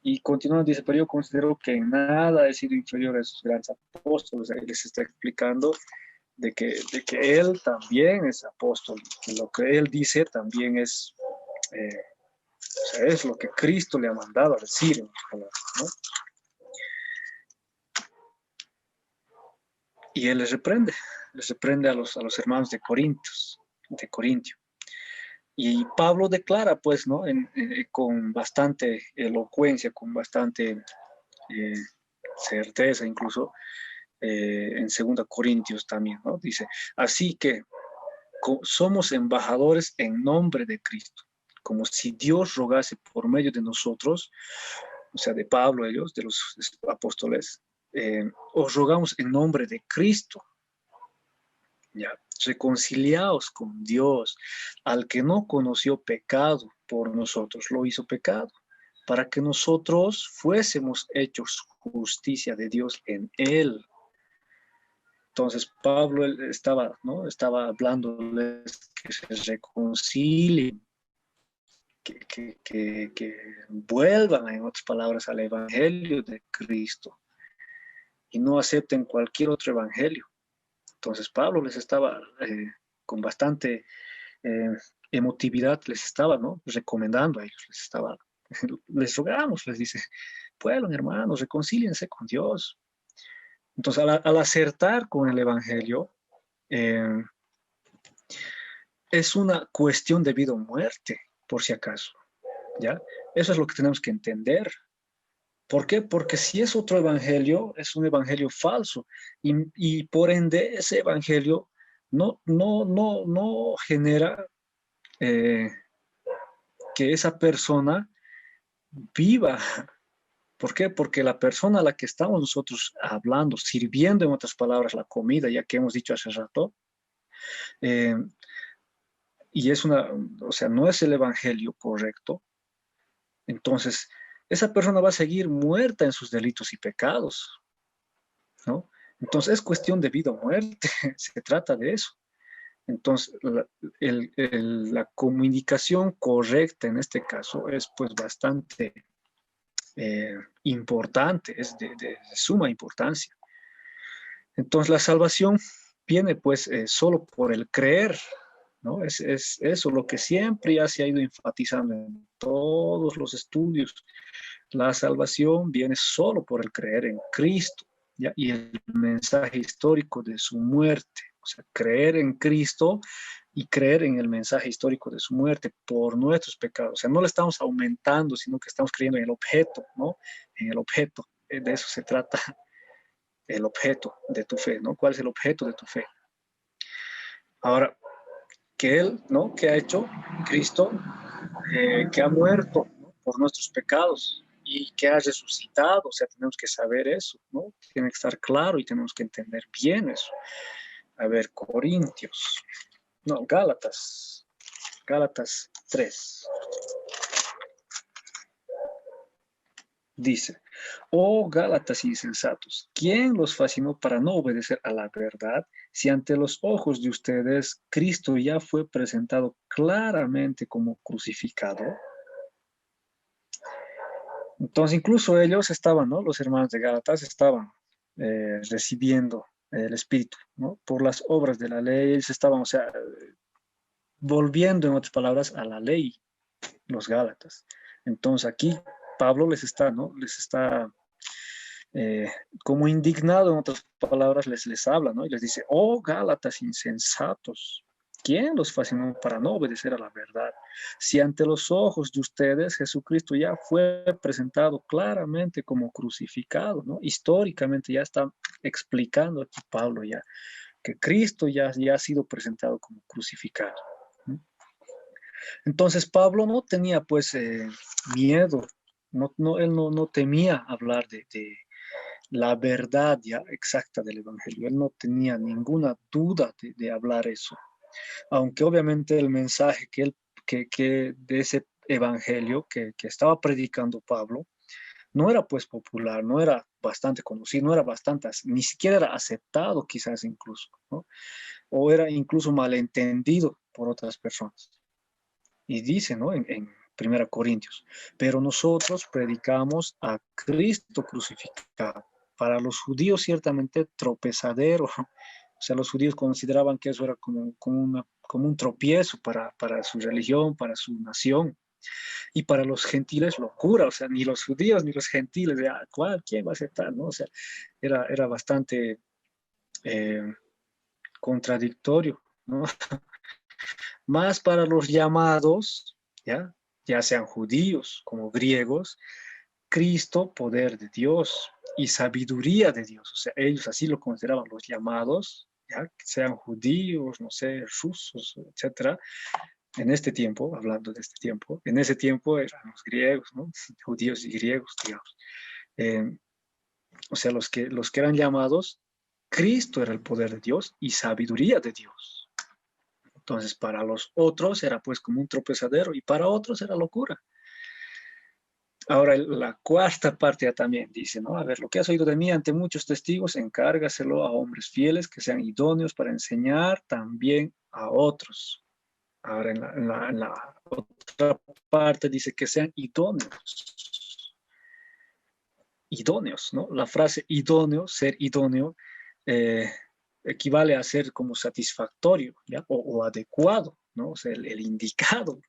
Y continuando, dice, pero yo considero que en nada he sido inferior a esos grandes apóstoles. Ahí les está explicando de que él también es apóstol, que lo que él dice también o sea, es lo que Cristo le ha mandado a decir, ¿no? Y él les reprende a los hermanos de Corintio. Y Pablo declara, pues, ¿no?, con bastante elocuencia, con bastante eh, certeza, incluso en 2 Corintios también, ¿no? Dice, así que somos embajadores en nombre de Cristo, como si Dios rogase por medio de nosotros, o sea, de Pablo, ellos, de los apóstoles, os rogamos en nombre de Cristo, ya, reconciliaos con Dios, al que no conoció pecado por nosotros, lo hizo pecado, para que nosotros fuésemos hechos justicia de Dios en él. Entonces Pablo estaba, ¿no?, estaba hablándoles que se reconcilien, que vuelvan, en otras palabras, al evangelio de Cristo y no acepten cualquier otro evangelio. Entonces Pablo les estaba con bastante eh, emotividad, les estaba, ¿no?, recomendando a ellos, les rogamos, les dice, pueblo, hermanos, reconcíliense con Dios. Entonces, al acertar con el evangelio, eh, es una cuestión de vida o muerte, por si acaso, ¿ya? Eso es lo que tenemos que entender. ¿Por qué? Porque si es otro evangelio, es un evangelio falso y por ende ese evangelio no genera eh, que esa persona viva. ¿Por qué? Porque la persona a la que estamos nosotros hablando, sirviendo, en otras palabras, la comida, ya que hemos dicho hace rato, eh, y o sea, no es el evangelio correcto, Entonces, esa persona va a seguir muerta en sus delitos y pecados, ¿no? Entonces, es cuestión de vida o muerte, se trata de eso. Entonces, la comunicación correcta en este caso es pues bastante importante, es de suma importancia. Entonces, la salvación viene pues solo por el creer, ¿no? Es eso lo que siempre ya se ha ido enfatizando en todos los estudios. La salvación viene solo por el creer en Cristo, ¿ya? Y el mensaje histórico de su muerte. O sea, creer en Cristo y creer en el mensaje histórico de su muerte por nuestros pecados. O sea, no le estamos aumentando, sino que estamos creyendo en el objeto, ¿no? En el objeto. De eso se trata el objeto de tu fe, ¿no? ¿Cuál es el objeto de tu fe? Ahora, que Él, ¿no? Que ha hecho Cristo, que ha muerto, ¿no? Por nuestros pecados y que ha resucitado, o sea, tenemos que saber eso, ¿no? Tiene que estar claro y tenemos que entender bien eso. A ver, Corintios, no, Gálatas 3. Dice, oh Gálatas insensatos, ¿quién los fascinó para no obedecer a la verdad si ante los ojos de ustedes Cristo ya fue presentado claramente como crucificado? Entonces, incluso ellos estaban, ¿no? Los hermanos de Gálatas estaban recibiendo el Espíritu, ¿no? Por las obras de la ley, ellos estaban, o sea, volviendo, en otras palabras, a la ley, los Gálatas. Entonces, aquí Pablo les está, ¿no? Les está eh, como indignado, en otras palabras, les habla, ¿no? Y les dice, oh Gálatas insensatos, ¿quién los fascinó para no obedecer a la verdad? Si ante los ojos de ustedes Jesucristo ya fue presentado claramente como crucificado, ¿no? Históricamente ya está explicando aquí Pablo ya que Cristo ya ha sido presentado como crucificado, ¿no? Entonces Pablo no tenía pues miedo, él no temía hablar de la verdad ya exacta del Evangelio. Él no tenía ninguna duda de hablar eso. Aunque obviamente el mensaje que de ese Evangelio que estaba predicando Pablo no era pues popular, no era bastante conocido, no era bastante, ni siquiera era aceptado quizás incluso, ¿no? O era incluso malentendido por otras personas. Y dice, ¿no? En 1 Corintios, pero nosotros predicamos a Cristo crucificado. Para los judíos ciertamente tropezadero. O sea, los judíos consideraban que eso era como un tropiezo para su religión, para su nación. Y para los gentiles locura, o sea, ni los judíos ni los gentiles, ¿quién va a aceptar? ¿No? O sea, era bastante eh, contradictorio, ¿no? Más para los llamados, ¿ya? Ya sean judíos como griegos, Cristo, poder de Dios y sabiduría de Dios. O sea, ellos así lo consideraban los llamados, ¿ya? Sean judíos, no sé, rusos, etcétera. En este tiempo, hablando de este tiempo, en ese tiempo eran los griegos, ¿no? Judíos y griegos, digamos. Eh, o sea, los que eran llamados, Cristo era el poder de Dios y sabiduría de Dios. Entonces, para los otros era pues como un tropezadero y para otros era locura. Ahora, la cuarta parte ya también dice, ¿no? A ver, lo que has oído de mí ante muchos testigos, encárgaselo a hombres fieles que sean idóneos para enseñar también a otros. Ahora, en la otra parte dice que sean idóneos. Idóneos, ¿no? La frase idóneo, ser idóneo, eh, equivale a ser como satisfactorio, ¿ya? O adecuado, ¿no? O sea, el indicado,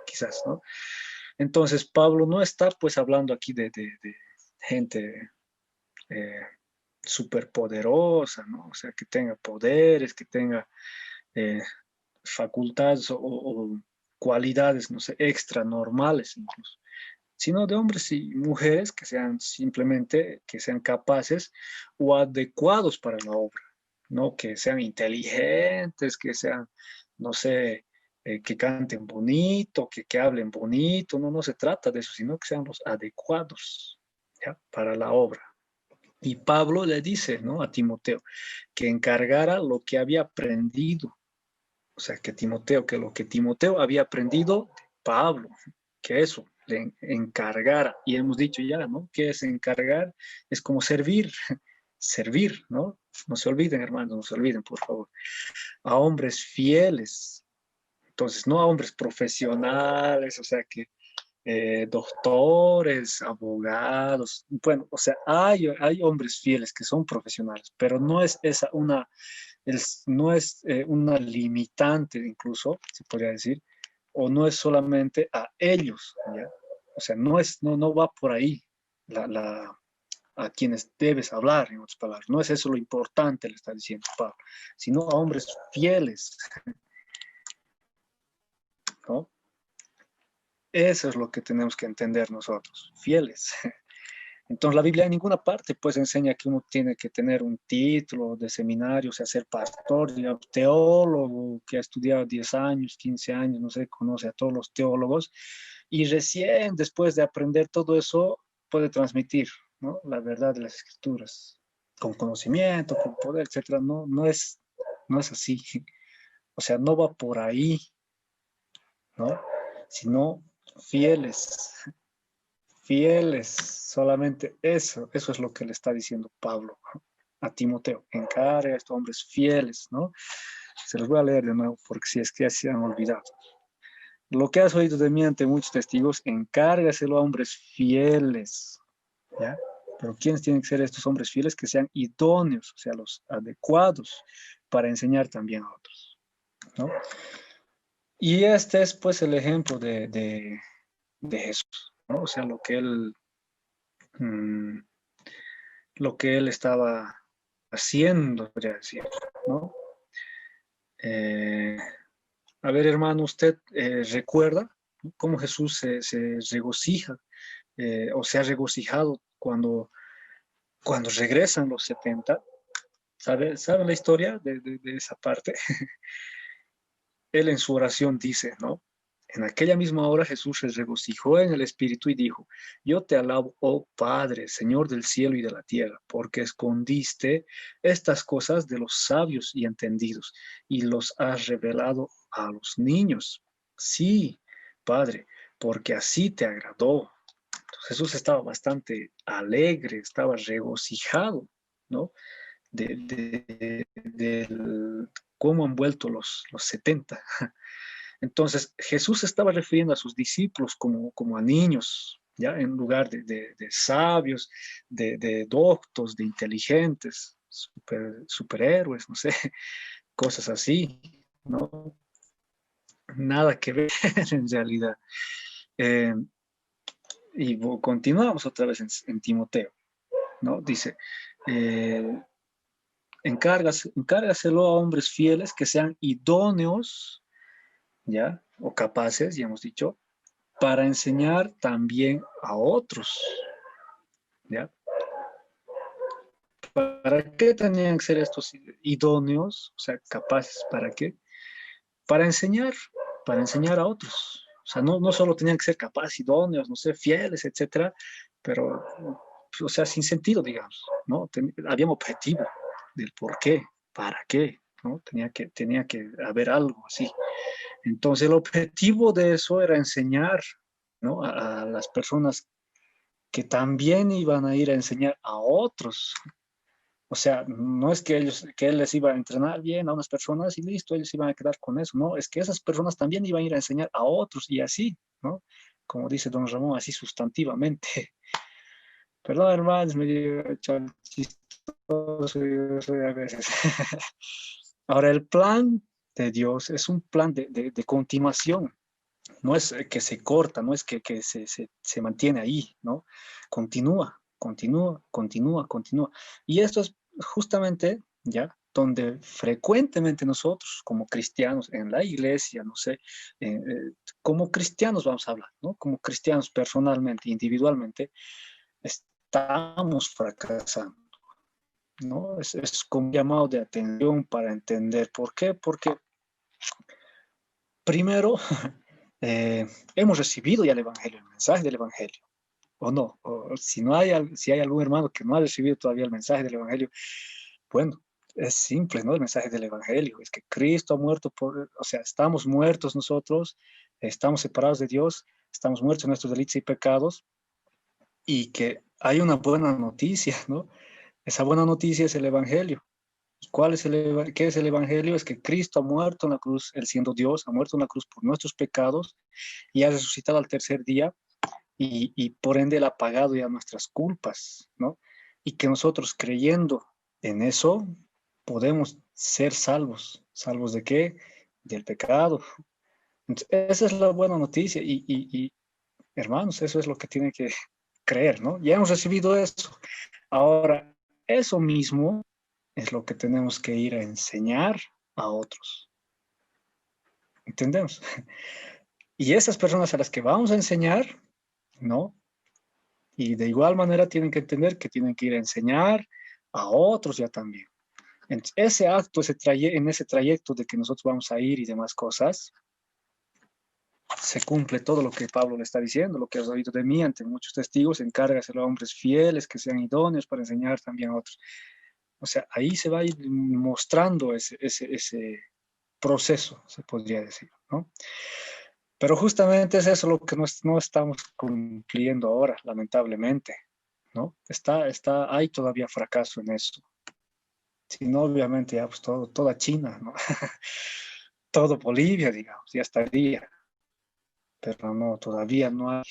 quizás, ¿no? Entonces, Pablo no está pues hablando aquí de gente eh, superpoderosa, ¿no? O sea, que tenga poderes, que tenga eh, facultades o cualidades, no sé, extra normales incluso, sino de hombres y mujeres que sean simplemente, que sean capaces o adecuados para la obra, ¿no? Que sean inteligentes, que sean, no sé, que canten bonito, que hablen bonito, no se trata de eso, sino que sean los adecuados, ¿ya? Para la obra. Y Pablo le dice, ¿no? A Timoteo que encargara lo que había aprendido, o sea, que lo que Timoteo había aprendido de Pablo, que eso, le encargara. Y hemos dicho ya, ¿no? ¿Qué es encargar? Es como servir, servir, ¿no? No se olviden, hermanos, no se olviden, por favor. A hombres fieles. Entonces, no a hombres profesionales, o sea, que doctores, abogados, bueno, o sea, hay hombres fieles que son profesionales, pero no es esa una, no es una limitante incluso, se podría decir, o no es solamente a ellos, ¿ya? O sea, no va por ahí a quienes debes hablar, en otras palabras. No es eso lo importante, le está diciendo Pablo, sino a hombres fieles, ¿no? Eso es lo que tenemos que entender nosotros, fieles. Entonces la Biblia en ninguna parte pues enseña que uno tiene que tener un título de seminario, o sea, ser pastor, digamos, teólogo, que ha estudiado 10 años, 15 años, no sé, conoce a todos los teólogos, y recién después de aprender todo eso puede transmitir, ¿no? La verdad de las escrituras, con conocimiento, con poder, etcétera. No, no es así. O sea, no va por ahí, ¿no? Sino fieles, fieles, solamente eso es lo que le está diciendo Pablo a Timoteo, encarga a estos hombres fieles, ¿no? Se los voy a leer de nuevo porque si es que ya se han olvidado. Lo que has oído de mí ante muchos testigos, encárgaselo a hombres fieles, ¿ya? Pero ¿quiénes tienen que ser estos hombres fieles? Que sean idóneos, o sea, los adecuados para enseñar también a otros, ¿no? Y este es pues el ejemplo de Jesús, ¿no? O sea, mmm, lo que él estaba haciendo, podría decir, ¿no? Eh, a ver, hermano, ¿usted recuerda cómo Jesús se regocija o se ha regocijado cuando regresan los 70? ¿Sabe la historia de esa parte? Él en su oración dice, ¿no? En aquella misma hora Jesús se regocijó en el Espíritu y dijo, yo te alabo, oh Padre, Señor del cielo y de la tierra, porque escondiste estas cosas de los sabios y entendidos y los has revelado a los niños. Sí, Padre, porque así te agradó. Entonces, Jesús estaba bastante alegre, estaba regocijado, ¿no? De cómo han vuelto los 70. Entonces, Jesús se estaba refiriendo a sus discípulos como a niños, ¿ya? En lugar de sabios, de doctos, de inteligentes, superhéroes, no sé, cosas así, ¿no? Nada que ver en realidad. Eh, y continuamos otra vez en Timoteo, ¿no? Dice, eh, encárgaselo a hombres fieles que sean idóneos, ¿ya? O capaces, ya hemos dicho, para enseñar también a otros, ¿ya? ¿Para qué tenían que ser estos idóneos? O sea, capaces, ¿para qué? Para para enseñar a otros. O sea, no solo tenían que ser capaces, idóneos, no sé, fieles, etcétera, pero, o sea, sin sentido, digamos, ¿no? Había un objetivo del por qué, para qué, ¿no? Tenía que haber algo así. Entonces, el objetivo de eso era enseñar, ¿no? A las personas que también iban a ir a enseñar a otros. O sea, no es que él les iba a entrenar bien a unas personas y listo, ellos iban a quedar con eso, no, es que esas personas también iban a ir a enseñar a otros y así, ¿no? Como dice don Ramón, así sustantivamente. Perdón, hermano, es medio chistoso yo soy a veces. Ahora, el plan de Dios es un plan de continuación, no es que se corta, no es que se mantiene ahí, ¿no? Continúa, continúa, continúa, continúa. Y esto es justamente, ¿ya? Donde frecuentemente nosotros, como cristianos en la iglesia, no sé, como cristianos vamos a hablar, ¿no? Como cristianos personalmente, individualmente, estamos fracasando, ¿no? Es como un llamado de atención para entender por qué, porque primero hemos recibido ya el Evangelio, el mensaje del Evangelio, o no, o si no hay, si hay algún hermano que no ha recibido todavía el mensaje del Evangelio, bueno, es simple, ¿no? El mensaje del Evangelio es que Cristo ha muerto o sea, estamos muertos nosotros, estamos separados de Dios, estamos muertos en nuestros delitos y pecados, y que hay una buena noticia, ¿no? Esa buena noticia es el Evangelio. ¿Y qué es el Evangelio? Es que Cristo ha muerto en la cruz, Él siendo Dios, ha muerto en la cruz por nuestros pecados y ha resucitado al tercer día y por ende Él ha pagado ya nuestras culpas, ¿no? Y que nosotros creyendo en eso podemos ser salvos. ¿Salvos de qué? Del pecado. Entonces, esa es la buena noticia y, hermanos, eso es lo que tienen que creer, ¿no? Ya hemos recibido eso. Ahora, eso mismo es lo que tenemos que ir a enseñar a otros. ¿Entendemos? Y esas personas a las que vamos a enseñar, ¿no? Y de igual manera tienen que entender que tienen que ir a enseñar a otros ya también. Entonces, ese acto, en ese trayecto de que nosotros vamos a ir y demás cosas, se cumple todo lo que Pablo le está diciendo, lo que has oído de mí ante muchos testigos, encárgaselo a hombres fieles que sean idóneos para enseñar también a otros. O sea, ahí se va a ir mostrando ese proceso, se podría decir, ¿no? Pero justamente es eso lo que no estamos cumpliendo ahora, lamentablemente, ¿no? Hay todavía fracaso en eso. Si no, obviamente, ya pues toda China, ¿no? Todo Bolivia, digamos, ya estaría, pero no, todavía no hay.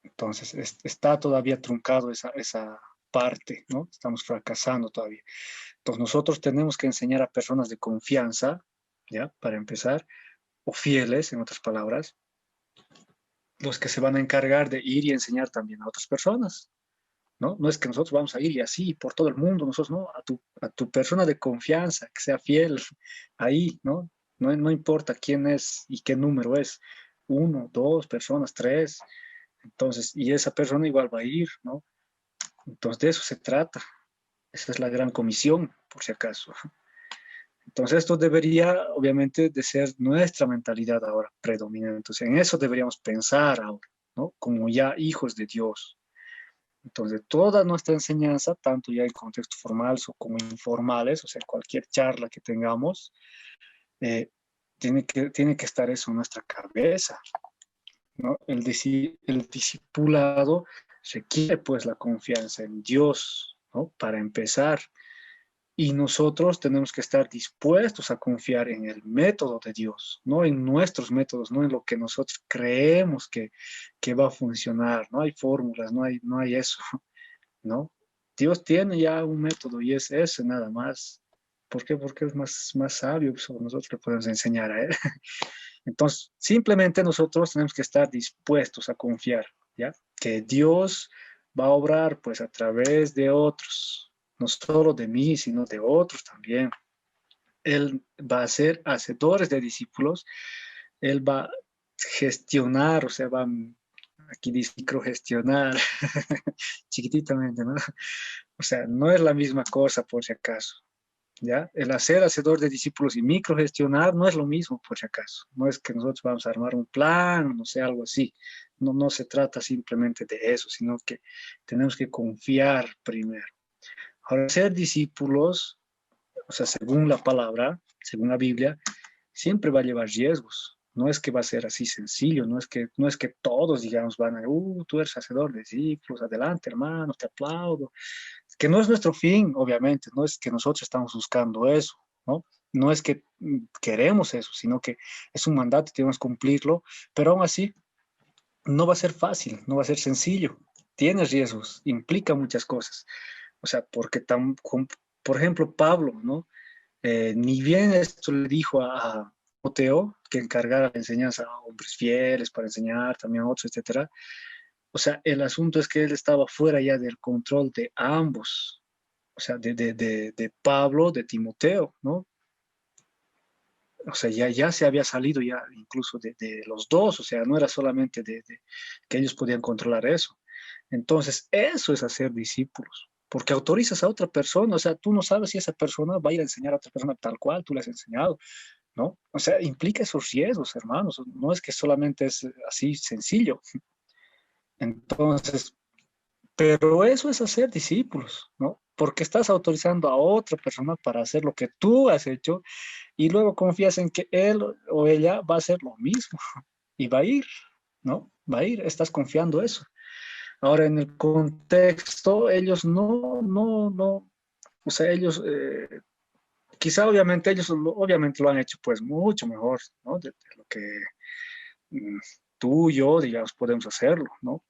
Entonces, está todavía truncado esa parte, ¿no? Estamos fracasando todavía. Entonces, nosotros tenemos que enseñar a personas de confianza, ¿ya? Para empezar, o fieles, en otras palabras, los que se van a encargar de ir y enseñar también a otras personas, ¿no? No es que nosotros vamos a ir y así por todo el mundo, nosotros, no, a tu persona de confianza, que sea fiel, ahí, ¿no? No importa quién es y qué número es, uno, dos personas, tres, entonces, y esa persona igual va a ir, ¿no? Entonces, de eso se trata. Esa es la gran comisión, por si acaso. Entonces, esto debería, obviamente, de ser nuestra mentalidad ahora predominante. Entonces, en eso deberíamos pensar ahora, ¿no? Como ya hijos de Dios. Entonces, toda nuestra enseñanza, tanto ya en contexto formal como informales, o sea, cualquier charla que tengamos, eh, tiene que estar eso en nuestra cabeza, ¿no? El discipulado requiere, pues, la confianza en Dios, ¿no? Para empezar. Y nosotros tenemos que estar dispuestos a confiar en el método de Dios, no en nuestros métodos, no en lo que nosotros creemos que va a funcionar. No hay fórmulas, no hay eso, ¿no? Dios tiene ya un método y es ese nada más. ¿Por qué? Porque es más sabio, pues, nosotros le podemos enseñar a él. Entonces, simplemente nosotros tenemos que estar dispuestos a confiar, ¿ya? Que Dios va a obrar pues a través de otros, no solo de mí, sino de otros también. Él va a ser hacedores de discípulos, Él va a gestionar, o sea, aquí dice microgestionar, chiquititamente, ¿no? O sea, no es la misma cosa por si acaso. ¿Ya? El hacer hacedor de discípulos y microgestionar no es lo mismo, por si acaso. No es que nosotros vamos a armar un plan, no sé, algo así. No se trata simplemente de eso, sino que tenemos que confiar primero. Ahora, ser discípulos, o sea, según la palabra, según la Biblia, siempre va a llevar riesgos. No es que va a ser así sencillo, no es que todos, digamos, van a, tú eres hacedor de discípulos, adelante, hermano, te aplaudo, que no es nuestro fin, obviamente, no es que nosotros estamos buscando eso, ¿no? No es que queremos eso, sino que es un mandato y tenemos que cumplirlo, pero aún así no va a ser fácil, no va a ser sencillo, tiene riesgos, implica muchas cosas, o sea, porque por ejemplo, Pablo, ¿no? Ni bien esto le dijo a Timoteo que encargara la enseñanza a hombres fieles para enseñar también a otros, etcétera. O sea, el asunto es que él estaba fuera ya del control de ambos, o sea, de Pablo, de Timoteo, ¿no? O sea, ya se había salido ya incluso de los dos, o sea, no era solamente que ellos podían controlar eso. Entonces, eso es hacer discípulos, porque autorizas a otra persona, o sea, tú no sabes si esa persona va a ir a enseñar a otra persona tal cual tú le has enseñado, ¿no? O sea, implica esos riesgos, hermanos, no es que solamente es así sencillo. Entonces, pero eso es hacer discípulos, ¿no? Porque estás autorizando a otra persona para hacer lo que tú has hecho y luego confías en que él o ella va a hacer lo mismo y va a ir, ¿no? Va a ir, estás confiando eso. Ahora, en el contexto, ellos no, o sea, ellos, quizá obviamente ellos obviamente lo han hecho pues mucho mejor, ¿no? De lo que mm, tú y yo, digamos, podemos hacerlo, ¿no?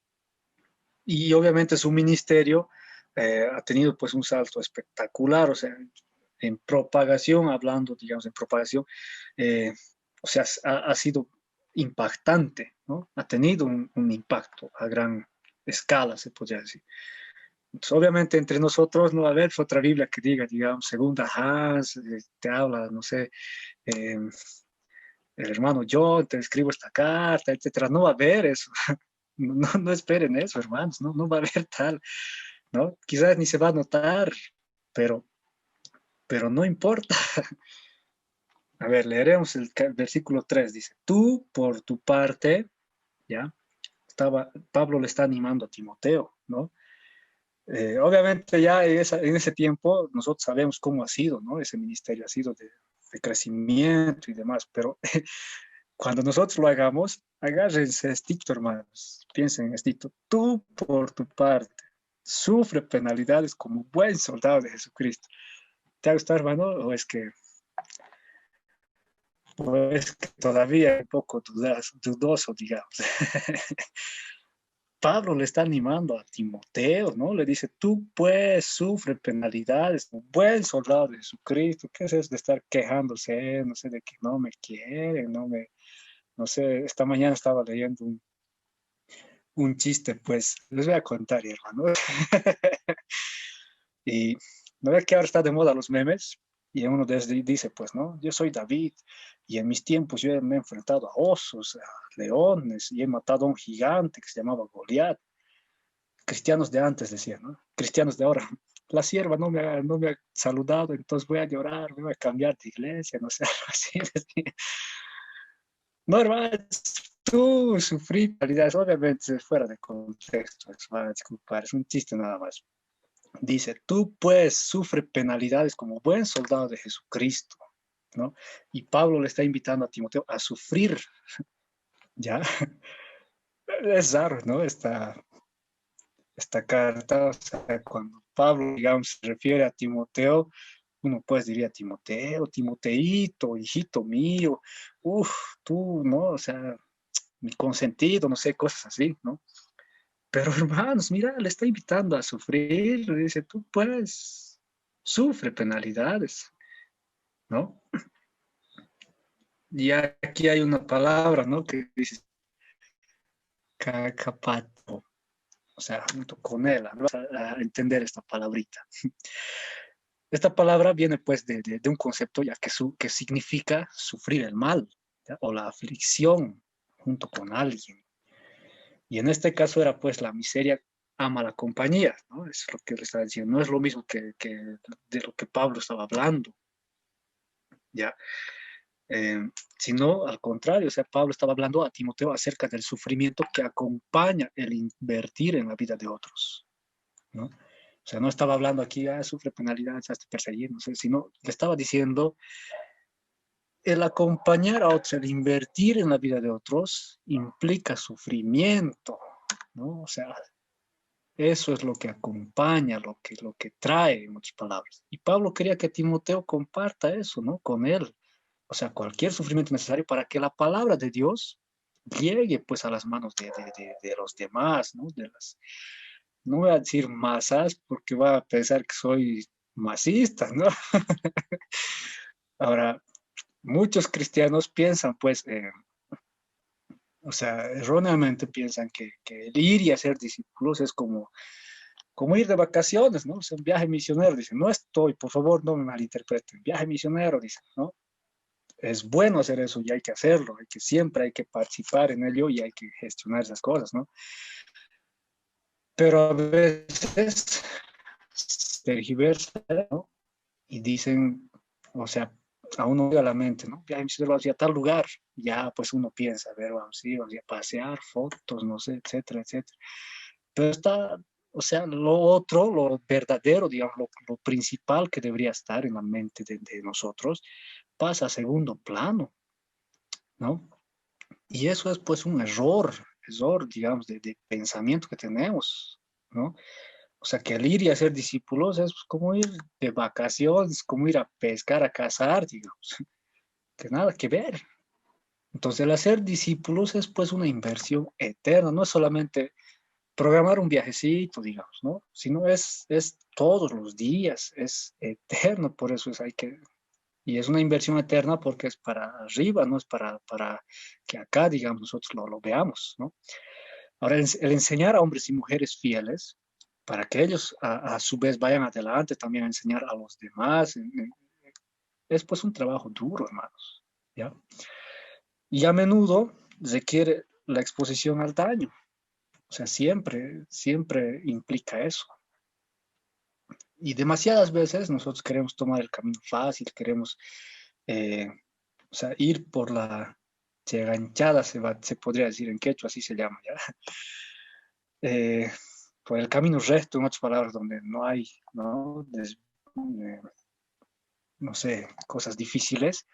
Y obviamente su ministerio ha tenido pues un salto espectacular, o sea, en propagación, hablando, digamos, en propagación, eh, o sea, ha sido impactante, ¿no? Ha tenido un impacto a gran escala, se podría decir. Entonces, obviamente entre nosotros no va a haber otra Biblia que diga, digamos, segunda Hans, te habla, no sé, eh, el hermano yo te escribo esta carta, etcétera. No va a haber eso. No esperen eso, hermanos, no va a haber tal, ¿no? Quizás ni se va a notar, pero, pero no importa. A ver, leeremos el versículo 3, dice, tú por tu parte, ¿ya? Pablo le está animando a Timoteo, ¿no? Obviamente ya en ese tiempo nosotros sabemos cómo ha sido, ¿no? Ese ministerio ha sido de crecimiento y demás, pero cuando nosotros lo hagamos, agárrense estricto, hermanos, piensen en estricto, tú por tu parte, sufre penalidades como buen soldado de Jesucristo. ¿Te ha gustado, hermano? ¿O es que todavía es un poco dudoso, digamos? Pablo le está animando a Timoteo, ¿no? Le dice, tú pues sufre penalidades como buen soldado de Jesucristo. ¿Qué es eso de estar quejándose, no sé, de que no me quieren, no sé, esta mañana estaba leyendo un chiste, pues les voy a contar, hermano. Y no ve que ahora está de moda los memes, y uno de ellos dice, pues, ¿no? Yo soy David, y en mis tiempos yo me he enfrentado a osos, a leones, y he matado a un gigante que se llamaba Goliat. Cristianos de antes decían, ¿no? Cristianos de ahora. La sierva no me ha saludado, entonces voy a llorar, voy a cambiar de iglesia, no sé, algo así. Decía. No, hermano, tú sufrí penalidades, obviamente fuera de contexto, van a disculpar, es un chiste nada más. Dice, tú pues sufre penalidades como buen soldado de Jesucristo, ¿no? Y Pablo le está invitando a Timoteo a sufrir, ¿ya? Es raro, ¿no? Esta carta, o sea, cuando Pablo, digamos, se refiere a Timoteo, uno pues diría Timoteo, Timoteito, hijito mío, uff, tú, ¿no? O sea, mi consentido, no sé, cosas así, ¿no? Pero hermanos, mira, le está invitando a sufrir, le dice, tú pues sufre penalidades, ¿no? Y aquí hay una palabra, ¿no? Que dice cacapato, o sea, junto con él, ¿no? A entender esta palabrita. Esta palabra viene pues de un concepto ya que significa sufrir el mal, ¿ya? O la aflicción junto con alguien. Y en este caso era pues la miseria ama la compañía, ¿no? Es lo que le estaba diciendo. No es lo mismo que de lo que Pablo estaba hablando, ¿ya? Eh, sino al contrario, o sea, Pablo estaba hablando a Timoteo acerca del sufrimiento que acompaña el invertir en la vida de otros, ¿no? O sea, no estaba hablando aquí, sufre penalidades, hasta perseguir, no sé, sino le estaba diciendo, el acompañar a otros, el invertir en la vida de otros, implica sufrimiento, ¿no? O sea, eso es lo que acompaña, lo que trae, en otras palabras. Y Pablo quería que Timoteo comparta eso, ¿no? Con él. O sea, cualquier sufrimiento necesario para que la palabra de Dios llegue pues a las manos de los demás, ¿no? No voy a decir masas porque va a pensar que soy masista, ¿no? Ahora, muchos cristianos piensan pues, o sea, erróneamente piensan que el ir y hacer discípulos es como ir de vacaciones, ¿no? O sea, un viaje misionero, dicen, no estoy, por favor, no me malinterpreten, viaje misionero, dicen, ¿no? Es bueno hacer eso y hay que hacerlo, siempre hay que participar en ello y hay que gestionar esas cosas, ¿no? Pero a veces se tergiversa, ¿no? Y dicen, o sea, a uno llega a la mente, ¿no? Ya vamos a ir a tal lugar, ya pues uno piensa, a ver, vamos a ir a pasear, fotos, no sé, etcétera, etcétera. Pero está, o sea, lo otro, lo verdadero, digamos, lo principal que debería estar en la mente de nosotros, pasa a segundo plano, ¿no? Y eso es pues un error, error, digamos, de pensamiento que tenemos, ¿no? O sea, que el ir y hacer discípulos es como ir de vacaciones, como ir a pescar, a cazar, digamos, que nada que ver. Entonces, el hacer discípulos es pues una inversión eterna, no es solamente programar un viajecito, digamos, ¿no? Sino es todos los días, es eterno, por eso es hay que, y es una inversión eterna porque es para arriba, no es para que acá, digamos, nosotros lo veamos, ¿no? Ahora, el enseñar a hombres y mujeres fieles, para que ellos a su vez vayan adelante, también a enseñar a los demás, es pues un trabajo duro, hermanos, ¿ya? Y a menudo requiere la exposición al daño, o sea, siempre implica eso. Y demasiadas veces nosotros queremos tomar el camino fácil, queremos, eh, o sea, ir por la cheganchada, se podría decir en quechua, así se llama, ¿ya? Eh, por el camino recto, en otras palabras, donde no hay, ¿no? Eh, no sé, cosas difíciles.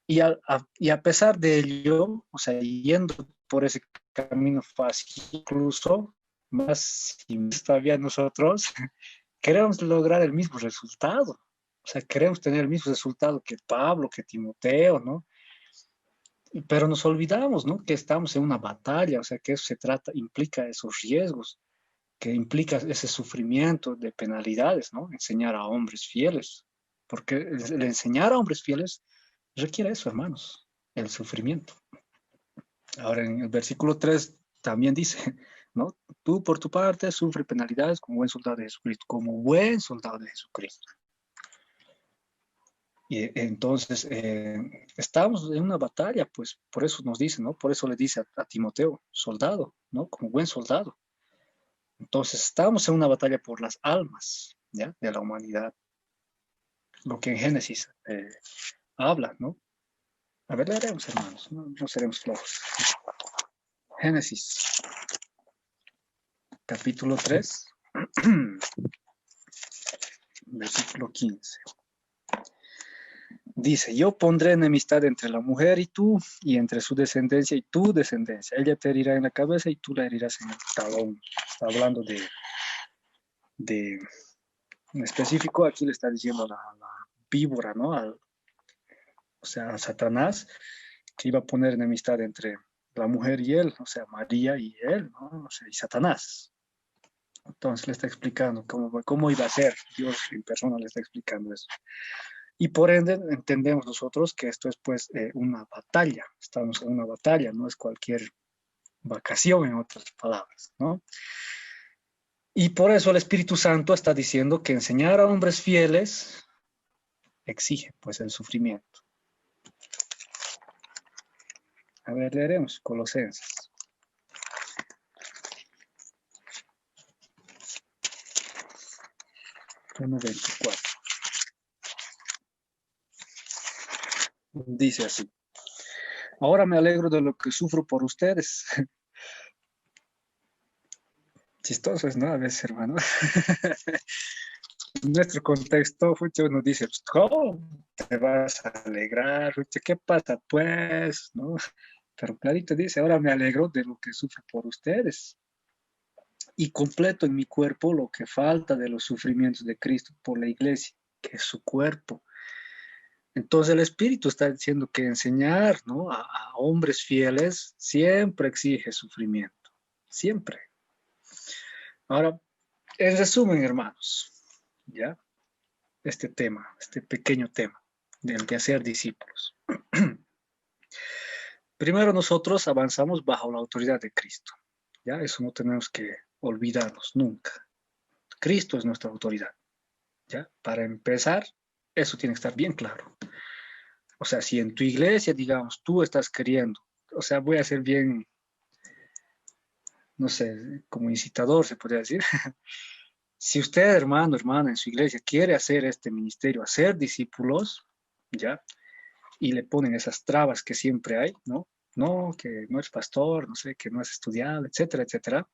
Y a pesar de ello, o sea, yendo por ese camino fácil, incluso más y más todavía nosotros, queremos lograr el mismo resultado. O sea, queremos tener el mismo resultado que Pablo, que Timoteo, ¿no? Pero nos olvidamos, ¿no? Que estamos en una batalla, o sea, que eso se trata, implica esos riesgos, que implica ese sufrimiento de penalidades, ¿no? Enseñar a hombres fieles, porque el enseñar a hombres fieles requiere eso, hermanos, el sufrimiento. Ahora en el versículo 3 también dice, ¿no? Tú por tu parte sufre penalidades como buen soldado de Jesucristo, como buen soldado de Jesucristo. Y entonces estamos en una batalla, pues por eso nos dice, ¿no? Por eso le dice a Timoteo, soldado, ¿no? Como buen soldado. Entonces estamos en una batalla por las almas, ¿ya? De la humanidad. Lo que en Génesis habla, ¿no? A ver, leeremos, hermanos, no seremos flojos. Génesis, capítulo 3, versículo 15. Dice, yo pondré enemistad entre la mujer y tú, y entre su descendencia y tu descendencia. Ella te herirá en la cabeza y tú la herirás en el talón. Está hablando de en específico, aquí le está diciendo la víbora, ¿no? O sea, a Satanás, que iba a poner enemistad entre la mujer y él, o sea, María y él, ¿no? O sea, y Satanás. Entonces le está explicando cómo iba a ser. Dios en persona le está explicando eso. Y por ende entendemos nosotros que esto es pues una batalla. Estamos en una batalla, no es cualquier vacación en otras palabras, ¿no? Y por eso el Espíritu Santo está diciendo que enseñar a hombres fieles exige pues el sufrimiento. A ver, leeremos Colosenses. Uno 24. Dice así. Ahora me alegro de lo que sufro por ustedes. Chistoso es, ¿no? A veces, hermano. En nuestro contexto, Fucho nos dice, ¿cómo te vas a alegrar? Fucho, ¿qué pasa pues? ¿No? Pero clarito dice, ahora me alegro de lo que sufro por ustedes y completo en mi cuerpo lo que falta de los sufrimientos de Cristo por la iglesia, que es su cuerpo. Entonces el Espíritu está diciendo que enseñar, ¿no? a hombres fieles siempre exige sufrimiento, siempre. Ahora, en resumen, hermanos, ¿ya? Este tema, este pequeño tema del de hacer discípulos. Primero nosotros avanzamos bajo la autoridad de Cristo, ¿ya? Eso no tenemos que olvidarnos nunca. Cristo es nuestra autoridad, ¿ya? Para empezar, eso tiene que estar bien claro. O sea, si en tu iglesia, digamos, tú estás queriendo, o sea, voy a ser bien, no sé, como incitador, se podría decir. Si usted, hermano, hermana, en su iglesia quiere hacer este ministerio, hacer discípulos, ¿ya? Y le ponen esas trabas que siempre hay, ¿no? No, que no es pastor, no sé, que no has estudiado, etcétera, etcétera.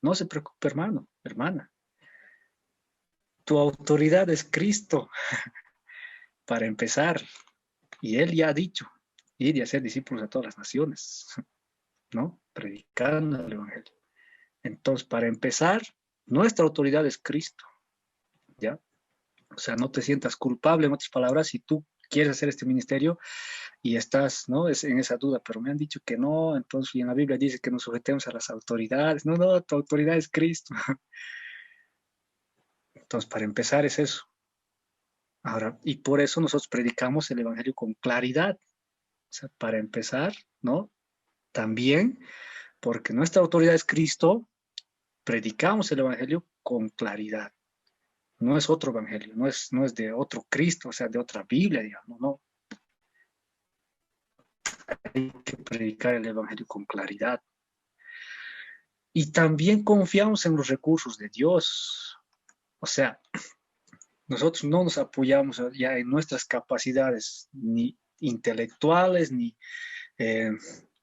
No se preocupe, hermano, hermana. Tu autoridad es Cristo, para empezar. Y Él ya ha dicho, ir y hacer discípulos a todas las naciones, ¿no? predicando el Evangelio. Entonces, para empezar, nuestra autoridad es Cristo, ¿ya? O sea, no te sientas culpable, en otras palabras, si tú quieres hacer este ministerio y estás, ¿no? Es en esa duda, pero me han dicho que no, entonces, y en la Biblia dice que nos sujetemos a las autoridades. No, no, tu autoridad es Cristo. Entonces, para empezar es eso. Ahora, y por eso nosotros predicamos el Evangelio con claridad. O sea, para empezar, ¿no? También, porque nuestra autoridad es Cristo, predicamos el Evangelio con claridad. No es otro Evangelio, no es de otro Cristo, o sea, de otra Biblia, digamos, no. Hay que predicar el Evangelio con claridad. Y también confiamos en los recursos de Dios. O sea, nosotros no nos apoyamos ya en nuestras capacidades, ni intelectuales, eh,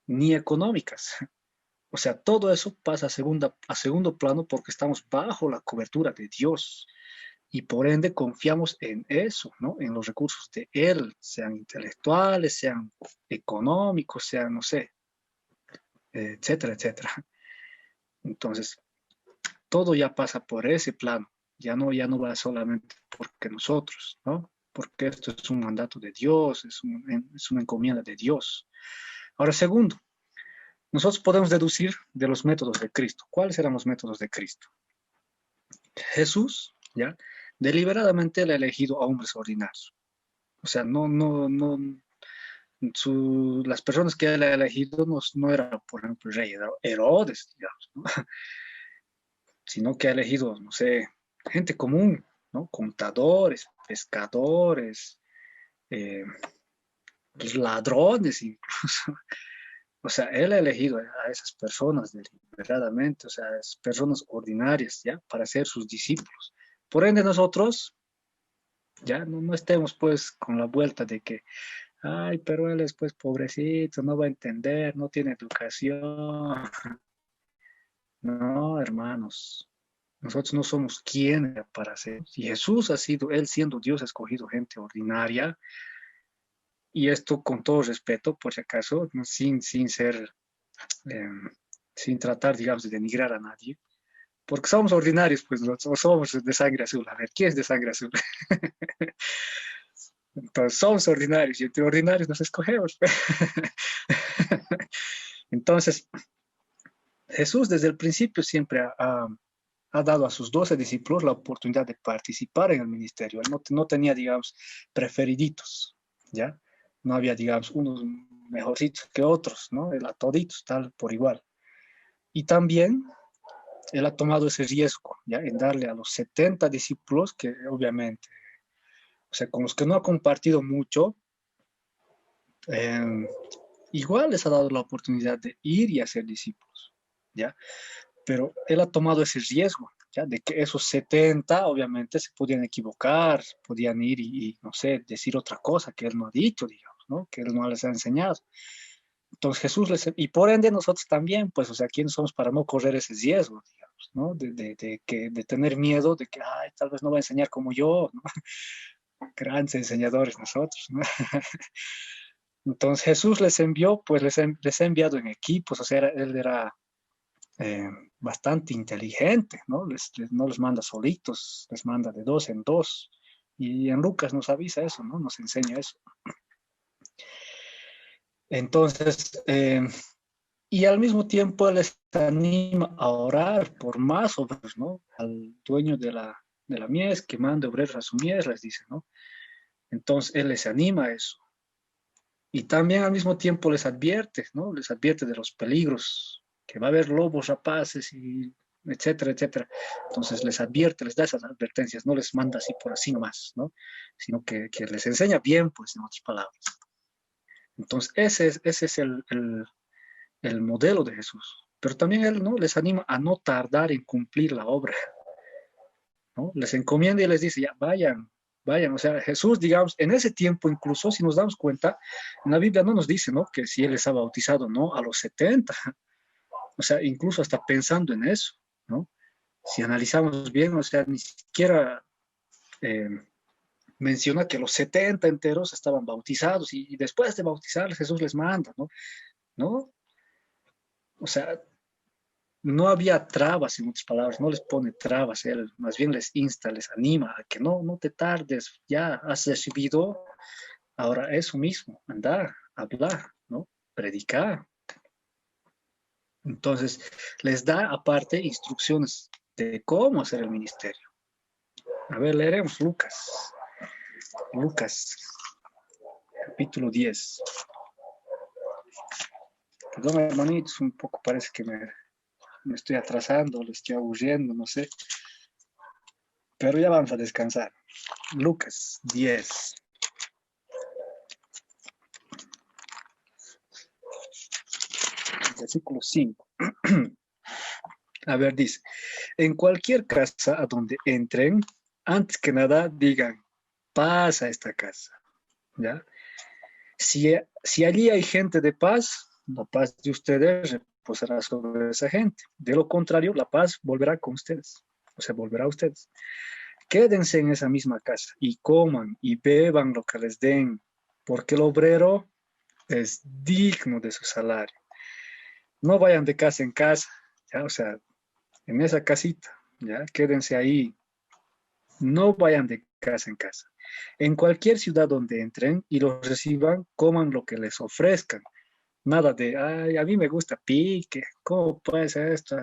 ni económicas. O sea, todo eso pasa a segundo plano porque estamos bajo la cobertura de Dios y por ende confiamos en eso, ¿no? En los recursos de Él, sean intelectuales, sean económicos, sean, no sé, etcétera, etcétera. Entonces, todo ya pasa por ese plano, ya no va solamente porque nosotros, ¿no? Porque esto es un mandato de Dios, es una encomienda de Dios. Ahora, segundo, nosotros podemos deducir de los métodos de Cristo. ¿Cuáles eran los métodos de Cristo? Jesús, ¿ya? Deliberadamente le ha elegido a hombres ordinarios. O sea, las personas que él ha elegido no era, por ejemplo, el rey Herodes, digamos, ¿no? Sino que ha elegido, no sé, gente común, ¿no? Contadores, pescadores, eh, ladrones incluso. O sea, él ha elegido a esas personas deliberadamente, o sea, esas personas ordinarias, ¿ya? Para ser sus discípulos. Por ende, nosotros, ya no estemos pues con la vuelta de que, ay, pero él es pues pobrecito, no va a entender, no tiene educación. No, hermanos, nosotros no somos quienes para ser. Y Jesús ha sido, él siendo Dios, ha escogido gente ordinaria, y esto con todo respeto, por si acaso, ¿no? Sin ser, eh, sin tratar, digamos, de denigrar a nadie, porque somos ordinarios, pues, o somos de sangre azul. A ver, ¿quién es de sangre azul? Entonces, somos ordinarios, y entre ordinarios nos escogemos. Entonces, Jesús desde el principio siempre ha dado a sus 12 discípulos la oportunidad de participar en el ministerio. Él no tenía, digamos, preferiditos, ¿ya? No había, digamos, unos mejorcitos que otros, ¿no? Él a toditos, tal, por igual. Y también él ha tomado ese riesgo, ¿ya? En darle a los 70 discípulos, que obviamente, o sea, con los que no ha compartido mucho, eh, igual les ha dado la oportunidad de ir y hacer discípulos, ¿ya? Pero él ha tomado ese riesgo, ¿ya? De que esos 70 obviamente se podían equivocar, podían ir no sé, decir otra cosa que él no ha dicho, digamos, ¿no? Que él no les ha enseñado. Entonces Jesús y por ende nosotros también, pues, o sea, ¿quiénes somos para no correr ese riesgo, digamos, ¿no? De tener miedo de que, ay, tal vez no va a enseñar como yo, ¿no? Grandes enseñadores nosotros, ¿no? Entonces Jesús les envió, pues les ha enviado en equipos, o sea, él era eh, bastante inteligente, ¿no? No les manda solitos, les manda de dos en dos. Y en Lucas nos avisa eso, ¿no? Nos enseña eso. Entonces, y al mismo tiempo les anima a orar por más obreros, ¿no? Al dueño de la mies que mande obreros a su mies, les dice, ¿no? Entonces, él les anima a eso. Y también al mismo tiempo les advierte, ¿no? Les advierte de los peligros, que va a haber lobos rapaces y etcétera, etcétera. Entonces les advierte, les da esas advertencias, no les manda así por así nomás, ¿no? Sino que les enseña bien, pues, en otras palabras. Entonces ese es el modelo de Jesús. Pero también él, ¿no? Les anima a no tardar en cumplir la obra, ¿no? Les encomienda y les dice, ya, vayan. O sea, Jesús, digamos, en ese tiempo, incluso si nos damos cuenta, en la Biblia no nos dice, ¿no? Que si él estaba bautizado, ¿no? A los 70. O sea, incluso hasta pensando en eso, ¿no? Si analizamos bien, o sea, ni siquiera eh, menciona que los 70 enteros estaban bautizados y después de bautizar Jesús les manda, ¿no? ¿No? O sea, no había trabas, en otras palabras, no les pone trabas, él más bien les insta, les anima a que no te tardes, ya has recibido, ahora eso mismo, anda, habla, ¿no? Predicar. Entonces, les da aparte instrucciones de cómo hacer el ministerio. A ver, leeremos Lucas, capítulo 10. Perdón, hermanitos, un poco parece que me estoy atrasando, le estoy aburriendo, no sé. Pero ya vamos a descansar. Lucas 10. Versículo 5. A ver, dice, en cualquier casa a donde entren, antes que nada digan, paz a esta casa, ¿ya? Si allí hay gente de paz, la paz de ustedes reposará sobre esa gente. De lo contrario, la paz volverá con ustedes, o sea, volverá a ustedes. Quédense en esa misma casa y coman y beban lo que les den, porque el obrero es digno de su salario. No vayan de casa en casa, ¿ya? O sea, en esa casita, ¿ya? Quédense ahí, no vayan de casa en casa. En cualquier ciudad donde entren y los reciban, coman lo que les ofrezcan. Nada de, ay, a mí me gusta pique, ¿cómo puede ser esto?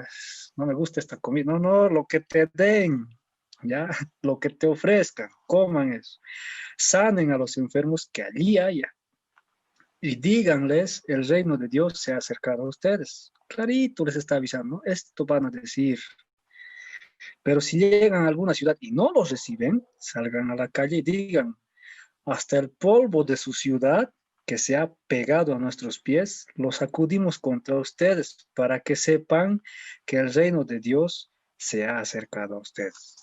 No me gusta esta comida. No, no, lo que te den, ¿ya? Lo que te ofrezcan, coman eso. Sanen a los enfermos que allí haya y díganles, el reino de Dios se ha acercado a ustedes. Clarito les está avisando, ¿no? Esto van a decir. Pero si llegan a alguna ciudad y no los reciben, salgan a la calle y digan, hasta el polvo de su ciudad que se ha pegado a nuestros pies, lo sacudimos contra ustedes para que sepan que el reino de Dios se ha acercado a ustedes.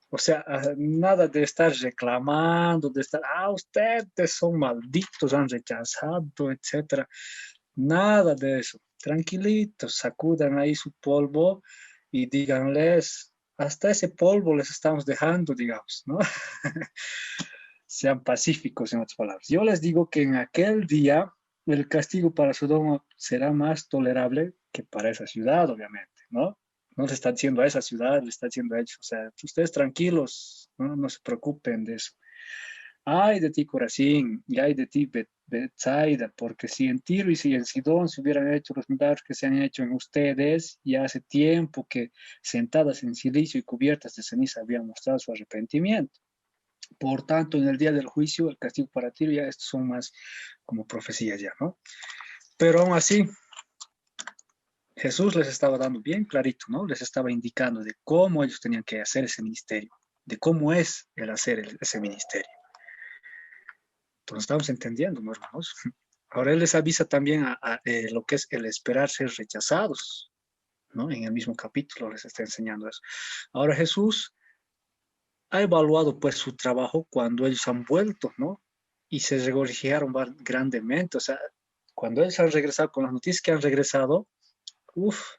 O sea, nada de estar reclamando, de estar, ustedes son malditos, han rechazado, etcétera. Nada de eso. Tranquilitos, sacudan ahí su polvo y díganles, hasta ese polvo les estamos dejando, digamos, ¿no? Sean pacíficos, en otras palabras. Yo les digo que en aquel día el castigo para Sodoma será más tolerable que para esa ciudad, obviamente, ¿no? No le está diciendo a esa ciudad, le está diciendo a ellos, o sea, ustedes tranquilos, no se preocupen de eso. Ay de ti, Corazín, y ay de ti, Betsaida, porque si en Tiro y si en Sidón se hubieran hecho los milagros que se han hecho en ustedes, ya hace tiempo que sentadas en silicio y cubiertas de ceniza habían mostrado su arrepentimiento. Por tanto, en el día del juicio, el castigo para Tiro, ya estos son más como profecías ya, ¿no? Pero aún así, Jesús les estaba dando bien clarito, ¿no? Les estaba indicando de cómo ellos tenían que hacer ese ministerio, de cómo es el hacer ese ministerio. Entonces estamos entendiendo, ¿no, hermanos? Ahora Él les avisa también lo que es el esperar ser rechazados, ¿no? En el mismo capítulo les está enseñando eso. Ahora Jesús ha evaluado pues su trabajo cuando ellos han vuelto, ¿no? Y se regocijaron grandemente. O sea, cuando ellos han regresado, con las noticias que han regresado, uff,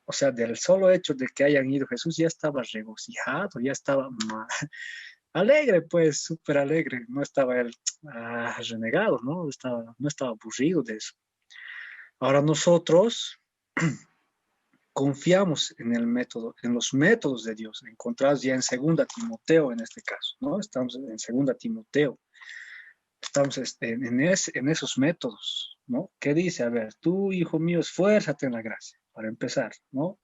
o sea, del solo hecho de que hayan ido, Jesús ya estaba regocijado, ya estaba alegre, pues, súper alegre. No estaba él renegado, ¿no? No estaba aburrido de eso. Ahora nosotros confiamos en el método, en los métodos de Dios, encontrados ya en 2 Timoteo en este caso, ¿no? Estamos en 2 Timoteo. Estamos en esos métodos, ¿no? ¿Qué dice? A ver, tú, hijo mío, esfuérzate en la gracia, para empezar, ¿no?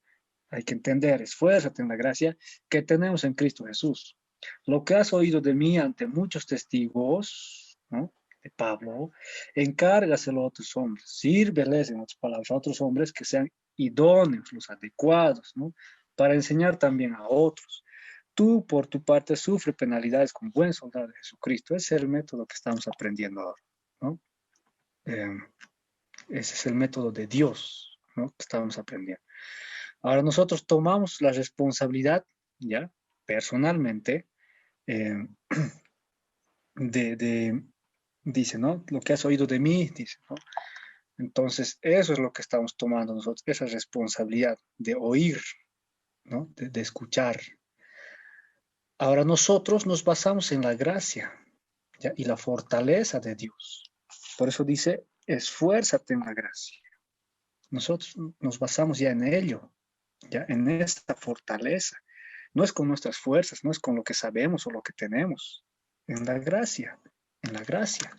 Hay que entender, esfuérzate en la gracia que tenemos en Cristo Jesús. Lo que has oído de mí ante muchos testigos, ¿no? De Pablo, encárgaselo a otros hombres, sírveles, en otras palabras, a otros hombres que sean idóneos, los adecuados, ¿no? Para enseñar también a otros. Tú, por tu parte, sufre penalidades como buen soldado de Jesucristo. Ese es el método que estamos aprendiendo ahora, ¿no? Eh, ese es el método de Dios, ¿no? Que estamos aprendiendo. Ahora nosotros tomamos la responsabilidad, ya, personalmente, eh, dice, ¿no? Lo que has oído de mí, dice, ¿no? Entonces, eso es lo que estamos tomando nosotros, esa responsabilidad de oír, ¿no? De escuchar. Ahora nosotros nos basamos en la gracia, ¿ya? Y la fortaleza de Dios. Por eso dice, esfuérzate en la gracia. nosotros nos basamos ya en ello, ya en esta fortaleza. No es con nuestras fuerzas, no es con lo que sabemos o lo que tenemos, en la gracia, en la gracia.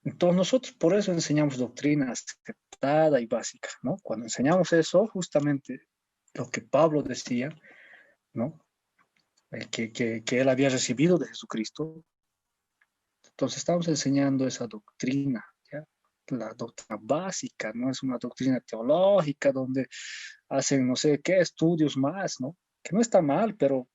Entonces nosotros por eso enseñamos doctrina aceptada y básica, ¿no? Cuando enseñamos eso, justamente lo que Pablo decía, ¿no? Que él había recibido de Jesucristo. Entonces estamos enseñando esa doctrina, ¿ya? La doctrina básica, no es una doctrina teológica donde hacen no sé qué estudios más, ¿no? Que no está mal, pero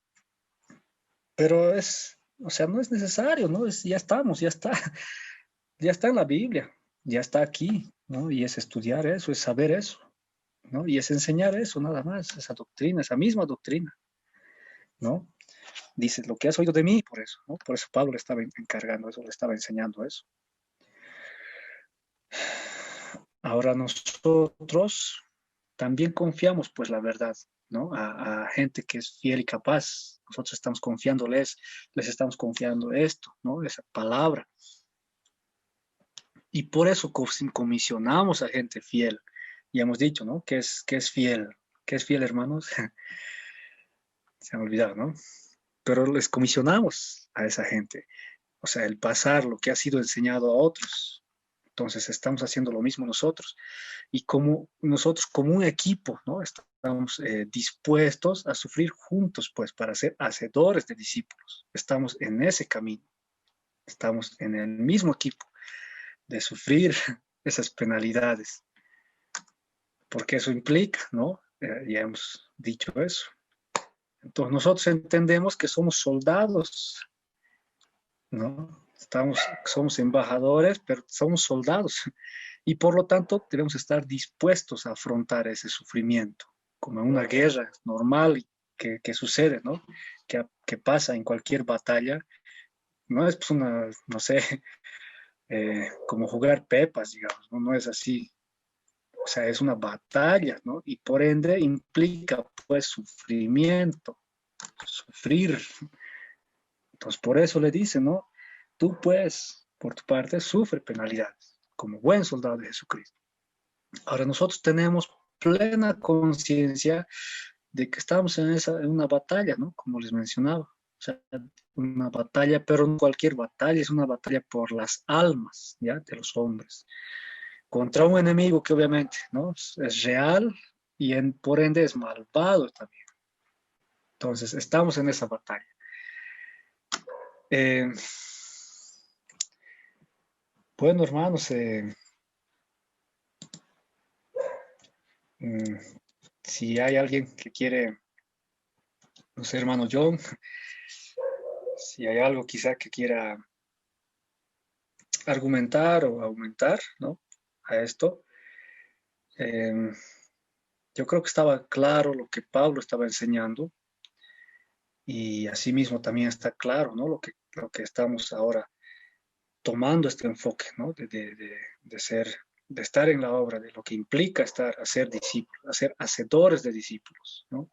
es, o sea, no es necesario, ¿no? Es, ya estamos, ya está en la Biblia, ya está aquí, ¿no? Y es estudiar eso, es saber eso, ¿no? Y es enseñar eso, nada más, esa doctrina, esa misma doctrina, ¿no? Dice, lo que has oído de mí, por eso, ¿no? Por eso Pablo le estaba encargando eso, le estaba enseñando eso. Ahora nosotros también confiamos, pues, la verdad, ¿no? A gente que es fiel y capaz. Nosotros estamos confiándoles, les estamos confiando esto, ¿no? Esa palabra. Y por eso comisionamos a gente fiel. Ya hemos dicho, ¿no? Que es fiel. ¿Qué es fiel, hermanos? Se han olvidado, ¿no? Pero les comisionamos a esa gente. O sea, el pasar lo que ha sido enseñado a otros. Entonces estamos haciendo lo mismo nosotros. Y como nosotros, como un equipo, ¿no? Estamos dispuestos a sufrir juntos, pues, para ser hacedores de discípulos. Estamos en ese camino. Estamos en el mismo equipo de sufrir esas penalidades. Porque eso implica, ¿no? Ya hemos dicho eso. Entonces nosotros entendemos que somos soldados, ¿no? Somos embajadores, pero somos soldados. Y por lo tanto debemos estar dispuestos a afrontar ese sufrimiento, como en una guerra normal que sucede, ¿no? Que pasa en cualquier batalla. No es pues una, no sé, como jugar pepas, digamos, ¿no? No es así. O sea, es una batalla, ¿no? Y por ende implica pues sufrimiento, sufrir. Entonces por eso le dice, ¿no? Tú pues, por tu parte, sufre penalidades como buen soldado de Jesucristo. Ahora nosotros tenemos plena conciencia de que estamos en una batalla, ¿no? Como les mencionaba. O sea, una batalla, pero no cualquier batalla, es una batalla por las almas, ¿ya? De los hombres. Contra un enemigo que obviamente, ¿no? Es real y por ende es malvado también. Entonces, estamos en esa batalla. Eh, bueno, hermanos, mm, si hay alguien que quiere, no sé, hermano John, si hay algo quizá que quiera argumentar o aumentar, ¿no? A esto. Eh, yo creo que estaba claro lo que Pablo estaba enseñando y asimismo también está claro, ¿no? Lo que estamos ahora tomando este enfoque, ¿no? De ser, de estar en la obra, de lo que implica estar, hacer discípulos, hacer hacedores de discípulos, ¿no?